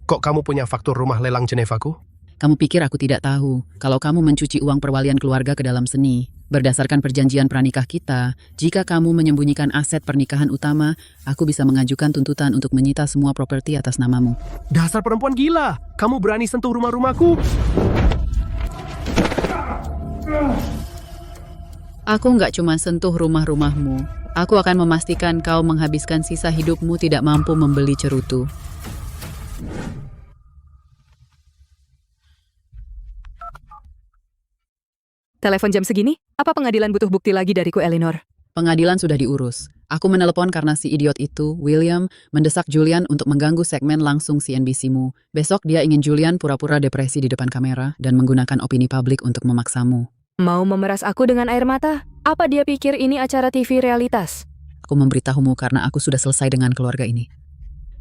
Kok kamu punya faktur rumah lelang Genevaku? Kamu pikir aku tidak tahu kalau kamu mencuci uang perwalian keluarga ke dalam seni. Berdasarkan perjanjian pranikah kita, jika kamu menyembunyikan aset pernikahan utama, aku bisa mengajukan tuntutan untuk menyita semua properti atas namamu. Dasar perempuan gila! Kamu berani sentuh rumah-rumahku? Aku nggak cuma sentuh rumah-rumahmu. Aku akan memastikan kau menghabiskan sisa hidupmu tidak mampu membeli cerutu. Telepon jam segini? Apa pengadilan butuh bukti lagi dariku, Eleanor? Pengadilan sudah diurus. Aku menelepon karena si idiot itu, William, mendesak Julian untuk mengganggu segmen langsung CNBC-mu. Besok dia ingin Julian pura-pura depresi di depan kamera dan menggunakan opini publik untuk memaksamu. Mau memeras aku dengan air mata? Apa dia pikir ini acara TV realitas? Aku memberitahumu karena aku sudah selesai dengan keluarga ini.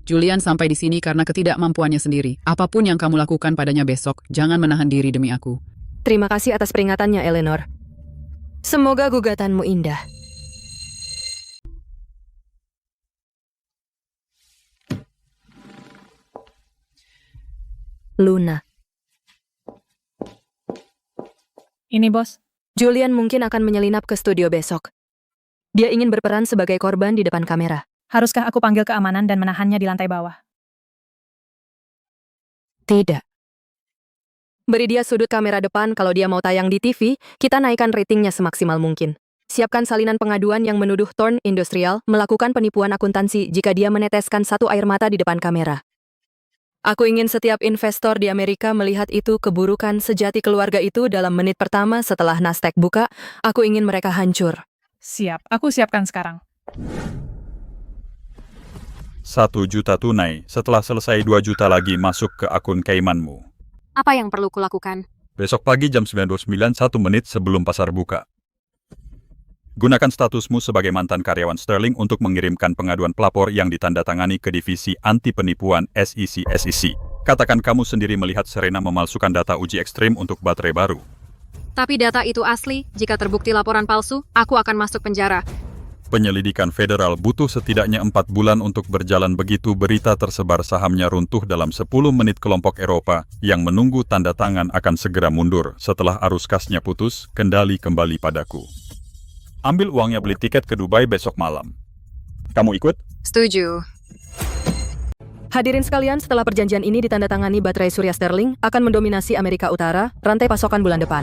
Julian sampai di sini karena ketidakmampuannya sendiri. Apapun yang kamu lakukan padanya besok, jangan menahan diri demi aku. Terima kasih atas peringatannya, Eleanor. Semoga gugatanmu indah. Luna. Ini, Bos. Julian mungkin akan menyelinap ke studio besok. Dia ingin berperan sebagai korban di depan kamera. Haruskah aku panggil keamanan dan menahannya di lantai bawah? Tidak. Beri dia sudut kamera depan kalau dia mau tayang di TV, kita naikkan ratingnya semaksimal mungkin. Siapkan salinan pengaduan yang menuduh Thorn Industrial melakukan penipuan akuntansi jika dia meneteskan satu air mata di depan kamera. Aku ingin setiap investor di Amerika melihat itu keburukan sejati keluarga itu dalam menit pertama setelah Nasdaq buka. Aku ingin mereka hancur. Siap, aku siapkan sekarang. 1 juta tunai, setelah selesai 2 juta lagi masuk ke akun Caymanmu. Apa yang perlu kulakukan? Besok pagi jam 9.29, 1 menit sebelum pasar buka. Gunakan statusmu sebagai mantan karyawan Sterling untuk mengirimkan pengaduan pelapor yang ditandatangani ke divisi anti penipuan SEC. Katakan kamu sendiri melihat Serena memalsukan data uji ekstrim untuk baterai baru. Tapi data itu asli. Jika terbukti laporan palsu, aku akan masuk penjara. Penyelidikan federal butuh setidaknya 4 bulan untuk berjalan, begitu berita tersebar sahamnya runtuh dalam 10 menit. Kelompok Eropa yang menunggu tanda tangan akan segera mundur setelah arus kasnya putus, kendali kembali padaku. Ambil uangnya, beli tiket ke Dubai besok malam. Kamu ikut? Setuju. Hadirin sekalian, setelah perjanjian ini ditandatangani, baterai surya Sterling akan mendominasi Amerika Utara, rantai pasokan bulan depan.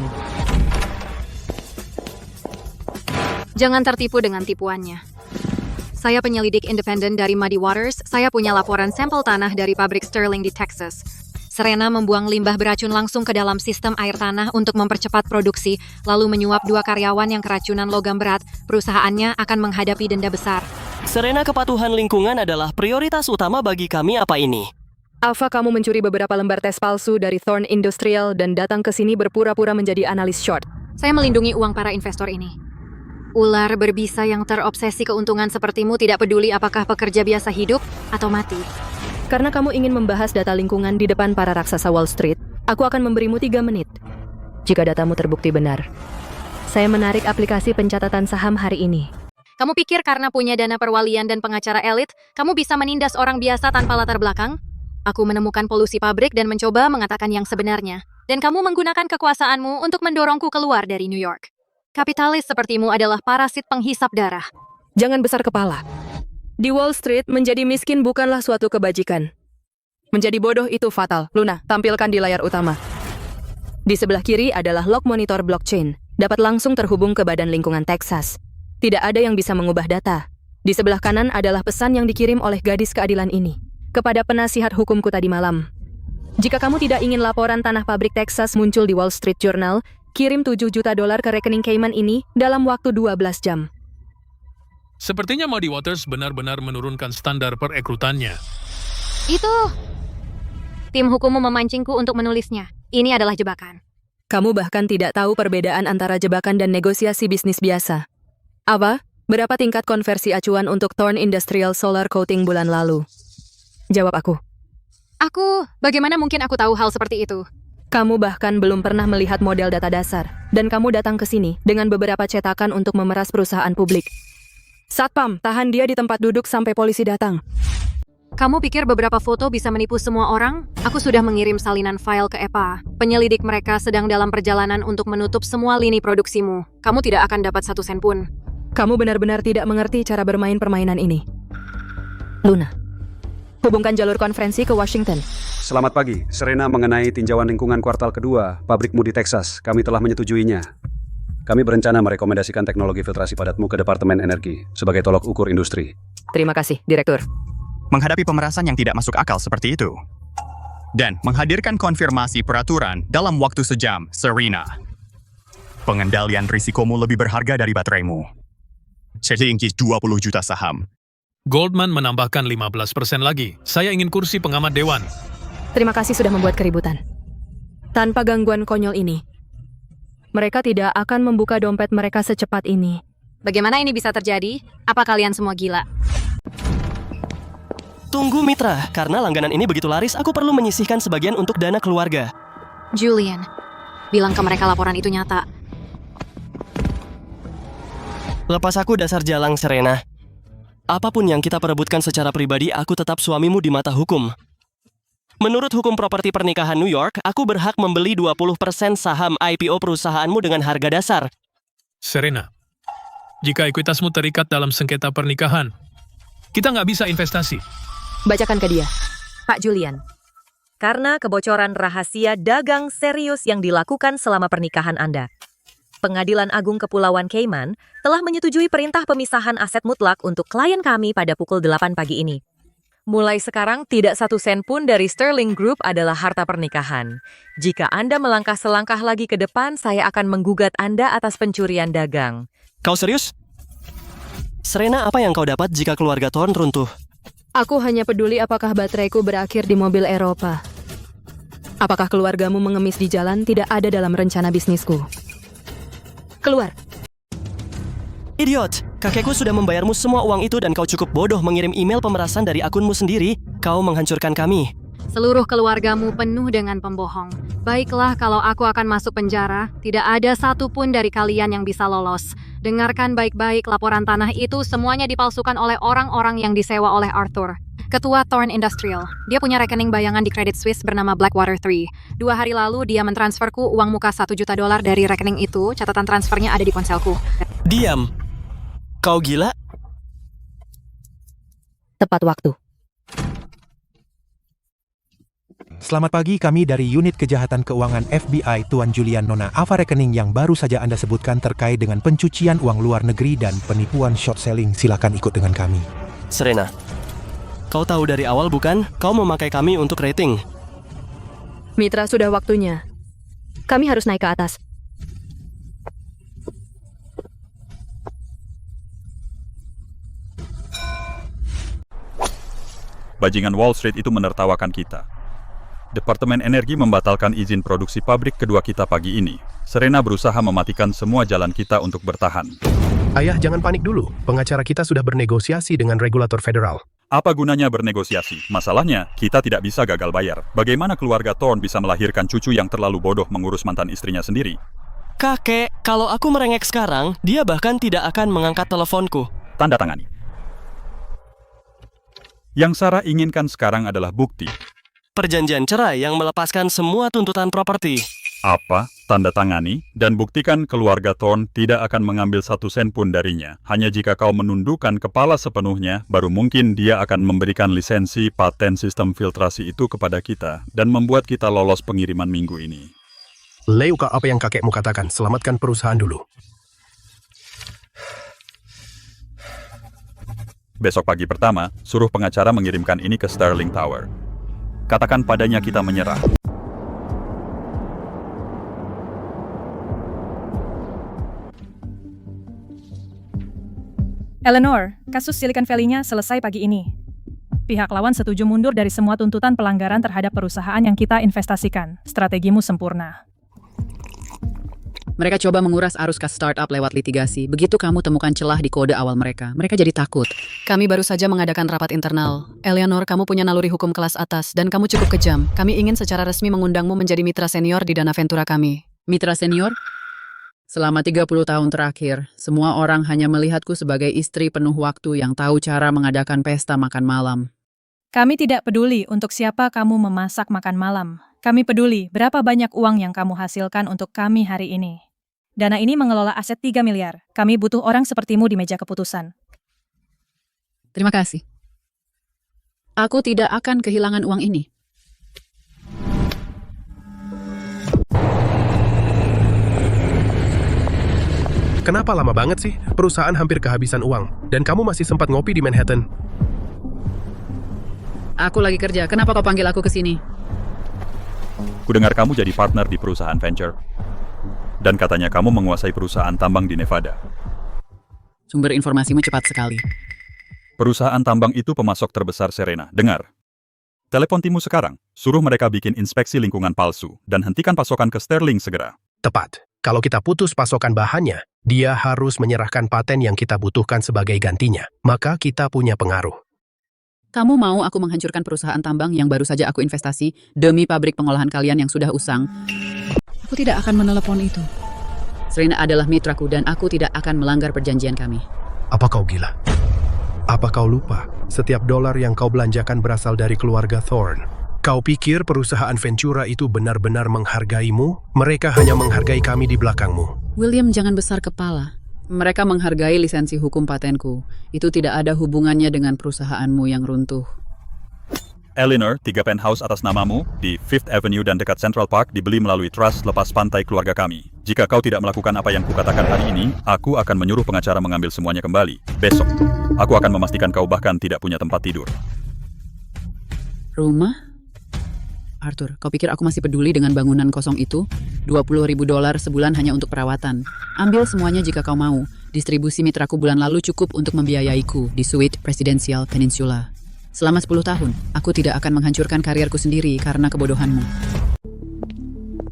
Jangan tertipu dengan tipuannya. Saya penyelidik independen dari Muddy Waters, saya punya laporan sampel tanah dari pabrik Sterling di Texas. Serena membuang limbah beracun langsung ke dalam sistem air tanah untuk mempercepat produksi, lalu menyuap 2 karyawan yang keracunan logam berat. Perusahaannya akan menghadapi denda besar. Serena, kepatuhan lingkungan adalah prioritas utama bagi kami apa ini? Alpha, kamu mencuri beberapa lembar tes palsu dari Thorn Industrial dan datang ke sini berpura-pura menjadi analis short. Saya melindungi uang para investor ini. Ular berbisa yang terobsesi keuntungan sepertimu tidak peduli apakah pekerja biasa hidup atau mati. Karena kamu ingin membahas data lingkungan di depan para raksasa Wall Street, aku akan memberimu 3 menit. Jika datamu terbukti benar, saya menarik aplikasi pencatatan saham hari ini. Kamu pikir karena punya dana perwalian dan pengacara elit, kamu bisa menindas orang biasa tanpa latar belakang? Aku menemukan polusi pabrik dan mencoba mengatakan yang sebenarnya. Dan kamu menggunakan kekuasaanmu untuk mendorongku keluar dari New York. Kapitalis sepertimu adalah parasit penghisap darah. Jangan besar kepala. Di Wall Street, menjadi miskin bukanlah suatu kebajikan. Menjadi bodoh itu fatal. Luna, tampilkan di layar utama. Di sebelah kiri adalah log monitor blockchain. Dapat langsung terhubung ke Badan Lingkungan Texas. Tidak ada yang bisa mengubah data. Di sebelah kanan adalah pesan yang dikirim oleh gadis keadilan ini kepada penasihat hukumku tadi malam. Jika kamu tidak ingin laporan tanah pabrik Texas muncul di Wall Street Journal, kirim $7 juta ke rekening Cayman ini dalam waktu 12 jam. Sepertinya Muddy Waters benar-benar menurunkan standar perekrutannya. Itu! Tim hukummu memancingku untuk menulisnya. Ini adalah jebakan. Kamu bahkan tidak tahu perbedaan antara jebakan dan negosiasi bisnis biasa. Apa? Berapa tingkat konversi acuan untuk Thorn Industrial Solar Coating bulan lalu? Jawab aku. Bagaimana mungkin aku tahu hal seperti itu? Kamu bahkan belum pernah melihat model data dasar, dan kamu datang ke sini dengan beberapa cetakan untuk memeras perusahaan publik. Satpam, tahan dia di tempat duduk sampai polisi datang. Kamu pikir beberapa foto bisa menipu semua orang? Aku sudah mengirim salinan file ke EPA. Penyelidik mereka sedang dalam perjalanan untuk menutup semua lini produksimu. Kamu tidak akan dapat 1 sen pun. Kamu benar-benar tidak mengerti cara bermain permainan ini. Luna, hubungkan jalur konferensi ke Washington. Selamat pagi, Serena, mengenai tinjauan lingkungan kuartal kedua pabrikmu di Texas. Kami telah menyetujuinya. Kami berencana merekomendasikan teknologi filtrasi padatmu ke Departemen Energi sebagai tolok ukur industri. Terima kasih, Direktur. Menghadapi pemerasan yang tidak masuk akal seperti itu. Dan menghadirkan konfirmasi peraturan dalam waktu sejam, Serena. Pengendalian risikomu lebih berharga dari bateraimu. Setinggi 20 juta saham. Goldman menambahkan 15% lagi. Saya ingin kursi pengamat dewan. Terima kasih sudah membuat keributan. Tanpa gangguan konyol ini, mereka tidak akan membuka dompet mereka secepat ini. Bagaimana ini bisa terjadi? Apa kalian semua gila? Tunggu Mitra, karena langganan ini begitu laris, aku perlu menyisihkan sebagian untuk dana keluarga. Julian, bilang ke mereka laporan itu nyata. Lepas aku dasar jalang, Serena. Apapun yang kita perebutkan secara pribadi, aku tetap suamimu di mata hukum. Menurut hukum properti pernikahan New York, aku berhak membeli 20% saham IPO perusahaanmu dengan harga dasar. Serena, jika ekuitasmu terikat dalam sengketa pernikahan, kita nggak bisa investasi. Bacakan ke dia. Pak Julian, karena kebocoran rahasia dagang serius yang dilakukan selama pernikahan Anda, Pengadilan Agung Kepulauan Cayman telah menyetujui perintah pemisahan aset mutlak untuk klien kami pada pukul 8 pagi ini. Mulai sekarang, tidak 1 sen pun dari Sterling Group adalah harta pernikahan. Jika Anda melangkah selangkah lagi ke depan, saya akan menggugat Anda atas pencurian dagang. Kau serius? Serena, apa yang kau dapat jika keluarga Thorn runtuh? Aku hanya peduli apakah bateraiku berakhir di mobil Eropa. Apakah keluargamu mengemis di jalan tidak ada dalam rencana bisnisku. Keluar. Idiot, kakekku sudah membayarmu semua uang itu dan kau cukup bodoh mengirim email pemerasan dari akunmu sendiri. Kau menghancurkan kami. Seluruh keluargamu penuh dengan pembohong. Baiklah, kalau aku akan masuk penjara, tidak ada satupun dari kalian yang bisa lolos. Dengarkan baik-baik, laporan tanah itu semuanya dipalsukan oleh orang-orang yang disewa oleh Arthur, ketua Thorn Industrial. Dia punya rekening bayangan di Credit Suisse bernama Blackwater 3. 2 hari lalu dia mentransferku uang muka $1 juta dari rekening itu. Catatan transfernya ada di ponselku. Diam. Kau gila? Tepat waktu. Selamat pagi, kami dari Unit Kejahatan Keuangan FBI, Tuan Julian. Nona, apa rekening yang baru saja Anda sebutkan terkait dengan pencucian uang luar negeri dan penipuan short selling? Silakan ikut dengan kami. Serena, kau tahu dari awal bukan? Kau memakai kami untuk rating. Mitra, sudah waktunya. Kami harus naik ke atas. Bajingan Wall Street itu menertawakan kita. Departemen Energi membatalkan izin produksi pabrik kedua kita pagi ini. Serena berusaha mematikan semua jalan kita untuk bertahan. Ayah, jangan panik dulu. Pengacara kita sudah bernegosiasi dengan regulator federal. Apa gunanya bernegosiasi? Masalahnya, kita tidak bisa gagal bayar. Bagaimana keluarga Thorne bisa melahirkan cucu yang terlalu bodoh mengurus mantan istrinya sendiri? Kakek, kalau aku merengek sekarang, dia bahkan tidak akan mengangkat teleponku. Tanda tangani. Yang Sarah inginkan sekarang adalah bukti. Perjanjian cerai yang melepaskan semua tuntutan properti. Apa? Tanda tangani, dan buktikan keluarga Thorne tidak akan mengambil 1 sen pun darinya. Hanya jika kau menundukkan kepala sepenuhnya, baru mungkin dia akan memberikan lisensi paten sistem filtrasi itu kepada kita, dan membuat kita lolos pengiriman minggu ini. Leuka, apa yang kakekmu katakan? Selamatkan perusahaan dulu. Besok pagi pertama, suruh pengacara mengirimkan ini ke Sterling Tower. Katakan padanya kita menyerah. Eleanor, kasus Silicon Valley-nya selesai pagi ini. Pihak lawan setuju mundur dari semua tuntutan pelanggaran terhadap perusahaan yang kita investasikan. Strategimu sempurna. Mereka coba menguras arus kas startup lewat litigasi. Begitu kamu temukan celah di kode awal mereka jadi takut. Kami baru saja mengadakan rapat internal. Eleanor, kamu punya naluri hukum kelas atas, dan kamu cukup kejam. Kami ingin secara resmi mengundangmu menjadi mitra senior di Dana Ventura kami. Mitra senior? Selama 30 tahun terakhir, semua orang hanya melihatku sebagai istri penuh waktu yang tahu cara mengadakan pesta makan malam. Kami tidak peduli untuk siapa kamu memasak makan malam. Kami peduli berapa banyak uang yang kamu hasilkan untuk kami hari ini. Dana ini mengelola aset 3 miliar. Kami butuh orang sepertimu di meja keputusan. Terima kasih. Aku tidak akan kehilangan uang ini. Kenapa lama banget sih? Perusahaan hampir kehabisan uang. Dan kamu masih sempat ngopi di Manhattan. Aku lagi kerja. Kenapa kau panggil aku ke sini? Kudengar kamu jadi partner di perusahaan venture. Dan katanya kamu menguasai perusahaan tambang di Nevada. Sumber informasimu cepat sekali. Perusahaan tambang itu pemasok terbesar Serena. Dengar. Telepon timmu sekarang. Suruh mereka bikin inspeksi lingkungan palsu. Dan hentikan pasokan ke Sterling segera. Tepat. Kalau kita putus pasokan bahannya, dia harus menyerahkan paten yang kita butuhkan sebagai gantinya. Maka kita punya pengaruh. Kamu mau aku menghancurkan perusahaan tambang yang baru saja aku investasi demi pabrik pengolahan kalian yang sudah usang? Aku tidak akan menelepon itu. Serena adalah mitraku dan aku tidak akan melanggar perjanjian kami. Apa kau gila? Apa kau lupa? Setiap dolar yang kau belanjakan berasal dari keluarga Thorne. Kau pikir perusahaan Ventura itu benar-benar menghargaimu? Mereka hanya menghargai kami di belakangmu. William, jangan besar kepala. Mereka menghargai lisensi hukum patenku. Itu tidak ada hubungannya dengan perusahaanmu yang runtuh. Eleanor, 3 penthouse atas namamu, di Fifth Avenue dan dekat Central Park dibeli melalui trust lepas pantai keluarga kami. Jika kau tidak melakukan apa yang kukatakan hari ini, aku akan menyuruh pengacara mengambil semuanya kembali. Besok, aku akan memastikan kau bahkan tidak punya tempat tidur. Rumah? Arthur, kau pikir aku masih peduli dengan bangunan kosong itu? $20.000 sebulan hanya untuk perawatan. Ambil semuanya jika kau mau. Distribusi mitraku bulan lalu cukup untuk membiayaiku di Suite Presidential Peninsula. Selama 10 tahun, aku tidak akan menghancurkan karierku sendiri karena kebodohanmu.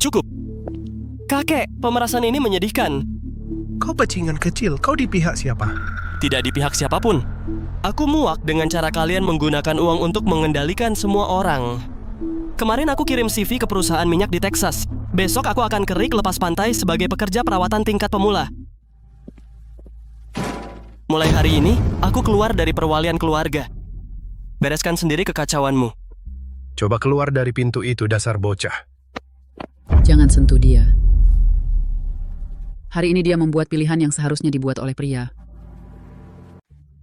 Cukup. Kakek, pemerasan ini menyedihkan. Kau bajingan kecil, kau di pihak siapa? Tidak di pihak siapapun. Aku muak dengan cara kalian menggunakan uang untuk mengendalikan semua orang. Kemarin aku kirim CV ke perusahaan minyak di Texas. Besok aku akan ke Rig lepas pantai sebagai pekerja perawatan tingkat pemula. Mulai hari ini, aku keluar dari perwalian keluarga. Bereskan sendiri kekacauanmu. Coba keluar dari pintu itu, dasar bocah. Jangan sentuh dia. Hari ini dia membuat pilihan yang seharusnya dibuat oleh pria.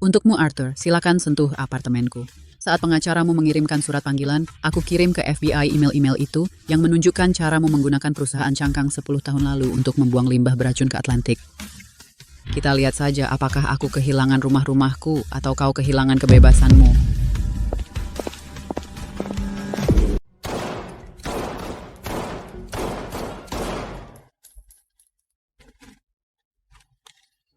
Untukmu, Arthur, silakan sentuh apartemenku. Saat pengacaramu mengirimkan surat panggilan, aku kirim ke FBI email-email itu yang menunjukkan caramu menggunakan perusahaan cangkang 10 tahun lalu untuk membuang limbah beracun ke Atlantik. Kita lihat saja apakah aku kehilangan rumah-rumahku atau kau kehilangan kebebasanmu.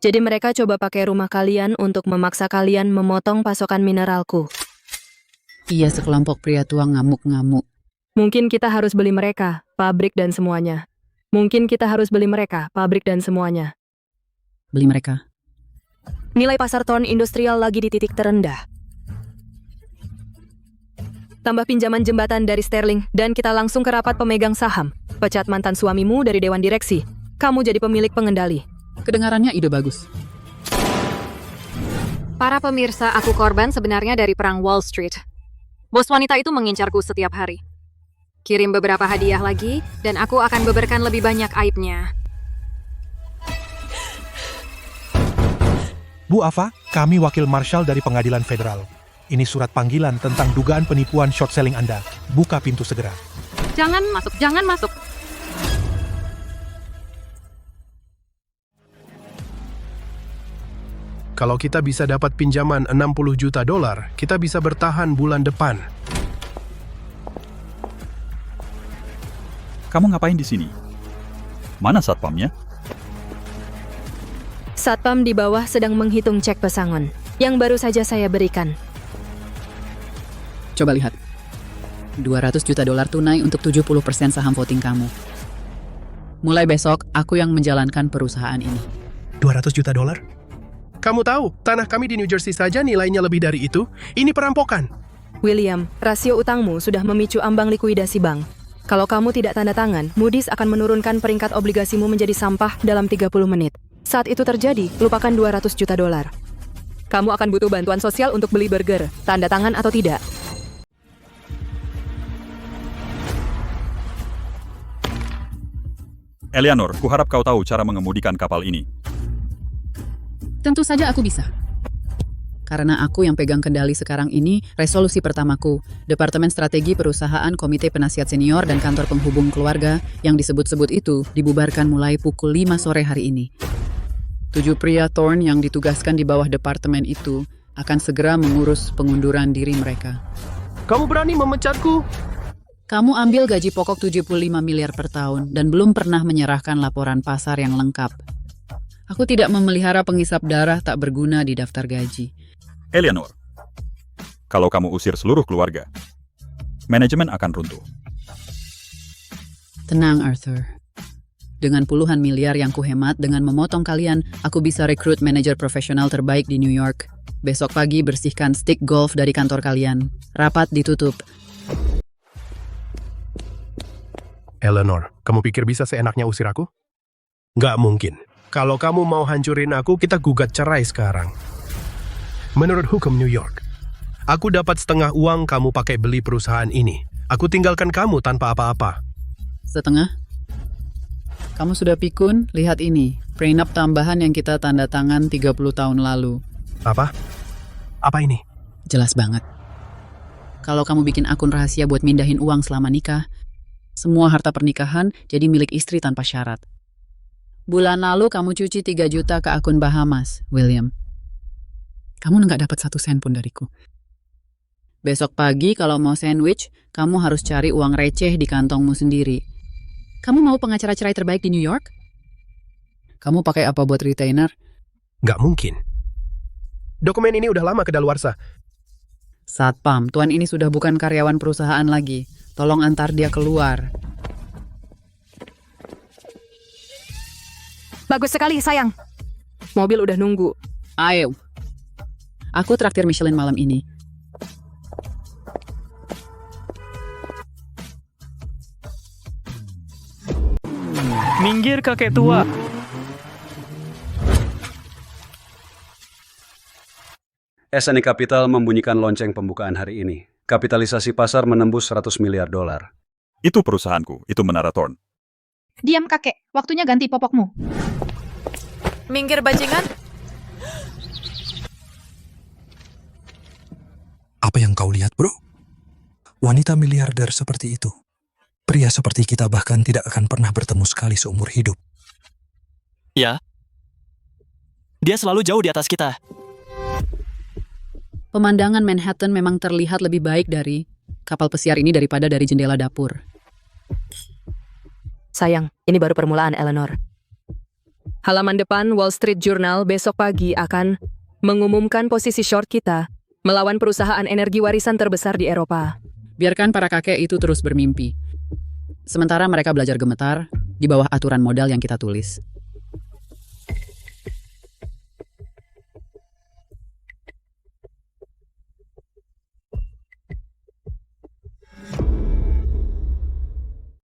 Jadi mereka coba pakai rumah kalian untuk memaksa kalian memotong pasokan mineralku. Iya, sekelompok pria tua ngamuk-ngamuk. Mungkin kita harus beli mereka, pabrik dan semuanya. Mungkin kita harus beli mereka, pabrik dan semuanya. Beli mereka. Nilai pasar ton industrial lagi di titik terendah. Tambah pinjaman jembatan dari Sterling, dan kita langsung ke rapat pemegang saham. Pecat mantan suamimu dari dewan direksi. Kamu jadi pemilik pengendali. Kedengarannya ide bagus. Para pemirsa, aku korban sebenarnya dari perang Wall Street. Bos wanita itu mengincarku setiap hari. Kirim beberapa hadiah lagi, dan aku akan beberkan lebih banyak aibnya. Bu Ava, kami wakil Marshal dari Pengadilan Federal. Ini surat panggilan tentang dugaan penipuan short selling Anda. Buka pintu segera. Jangan masuk, jangan masuk. Kalau kita bisa dapat pinjaman 60 juta dolar, kita bisa bertahan bulan depan. Kamu ngapain di sini? Mana satpamnya? Satpam di bawah sedang menghitung cek pesangon yang baru saja saya berikan. Coba lihat. 200 juta dolar tunai untuk 70% saham voting kamu. Mulai besok, aku yang menjalankan perusahaan ini. 200 juta dolar? Kamu tahu, tanah kami di New Jersey saja nilainya lebih dari itu. Ini perampokan. William, rasio utangmu sudah memicu ambang likuidasi bank. Kalau kamu tidak tanda tangan, Moody's akan menurunkan peringkat obligasimu menjadi sampah dalam 30 menit. Saat itu terjadi, lupakan 200 juta dolar. Kamu akan butuh bantuan sosial untuk beli burger, tanda tangan atau tidak. Eleanor, kuharap kau tahu cara mengemudikan kapal ini. Tentu saja aku bisa. Karena aku yang pegang kendali sekarang ini, resolusi pertamaku, Departemen Strategi Perusahaan, Komite Penasihat Senior, dan Kantor Penghubung Keluarga yang disebut-sebut itu dibubarkan mulai pukul 5 sore hari ini. 7 pria Thorn yang ditugaskan di bawah departemen itu akan segera mengurus pengunduran diri mereka. Kamu berani memecatku? Kamu ambil gaji pokok 75 miliar per tahun dan belum pernah menyerahkan laporan pasar yang lengkap. Aku tidak memelihara pengisap darah tak berguna di daftar gaji. Eleanor, kalau kamu usir seluruh keluarga, manajemen akan runtuh. Tenang, Arthur. Dengan puluhan miliar yang kuhemat dengan memotong kalian, aku bisa rekrut manajer profesional terbaik di New York. Besok pagi bersihkan stick golf dari kantor kalian. Rapat ditutup. Eleanor, kamu pikir bisa seenaknya usir aku? Nggak mungkin. Kalau kamu mau hancurin aku, kita gugat cerai sekarang. Menurut hukum New York, aku dapat setengah uang kamu pakai beli perusahaan ini. Aku tinggalkan kamu tanpa apa-apa. Setengah? Kamu sudah pikun? Lihat ini. Prenup tambahan yang kita tanda tangan 30 tahun lalu. Apa? Apa ini? Jelas banget. Kalau kamu bikin akun rahasia buat mindahin uang selama nikah, semua harta pernikahan jadi milik istri tanpa syarat. Bulan lalu kamu cuci 3 juta ke akun Bahamas, William. Kamu nggak dapat 1 sen pun dariku. Besok pagi kalau mau sandwich, kamu harus cari uang receh di kantongmu sendiri. Kamu mau pengacara cerai terbaik di New York? Kamu pakai apa buat retainer? Nggak mungkin. Dokumen ini udah lama kedaluarsa. Satpam, tuan ini sudah bukan karyawan perusahaan lagi. Tolong antar dia keluar. Bagus sekali, sayang. Mobil udah nunggu. Ayo. Aku traktir Michelin malam ini. Minggir kakek tua. S&P Capital membunyikan lonceng pembukaan hari ini. Kapitalisasi pasar menembus 100 miliar dolar. Itu perusahaanku, itu Menara Thorn. Diam kakek, waktunya ganti popokmu. Minggir bajingan. Apa yang kau lihat, bro? Wanita miliarder seperti itu. Pria seperti kita bahkan tidak akan pernah bertemu sekali seumur hidup. Ya. Dia selalu jauh di atas kita. Pemandangan Manhattan memang terlihat lebih baik dari kapal pesiar ini daripada dari jendela dapur. Sayang, ini baru permulaan, Eleanor. Halaman depan Wall Street Journal besok pagi akan mengumumkan posisi short kita melawan perusahaan energi warisan terbesar di Eropa. Biarkan para kakek itu terus bermimpi. Sementara mereka belajar gemetar di bawah aturan modal yang kita tulis.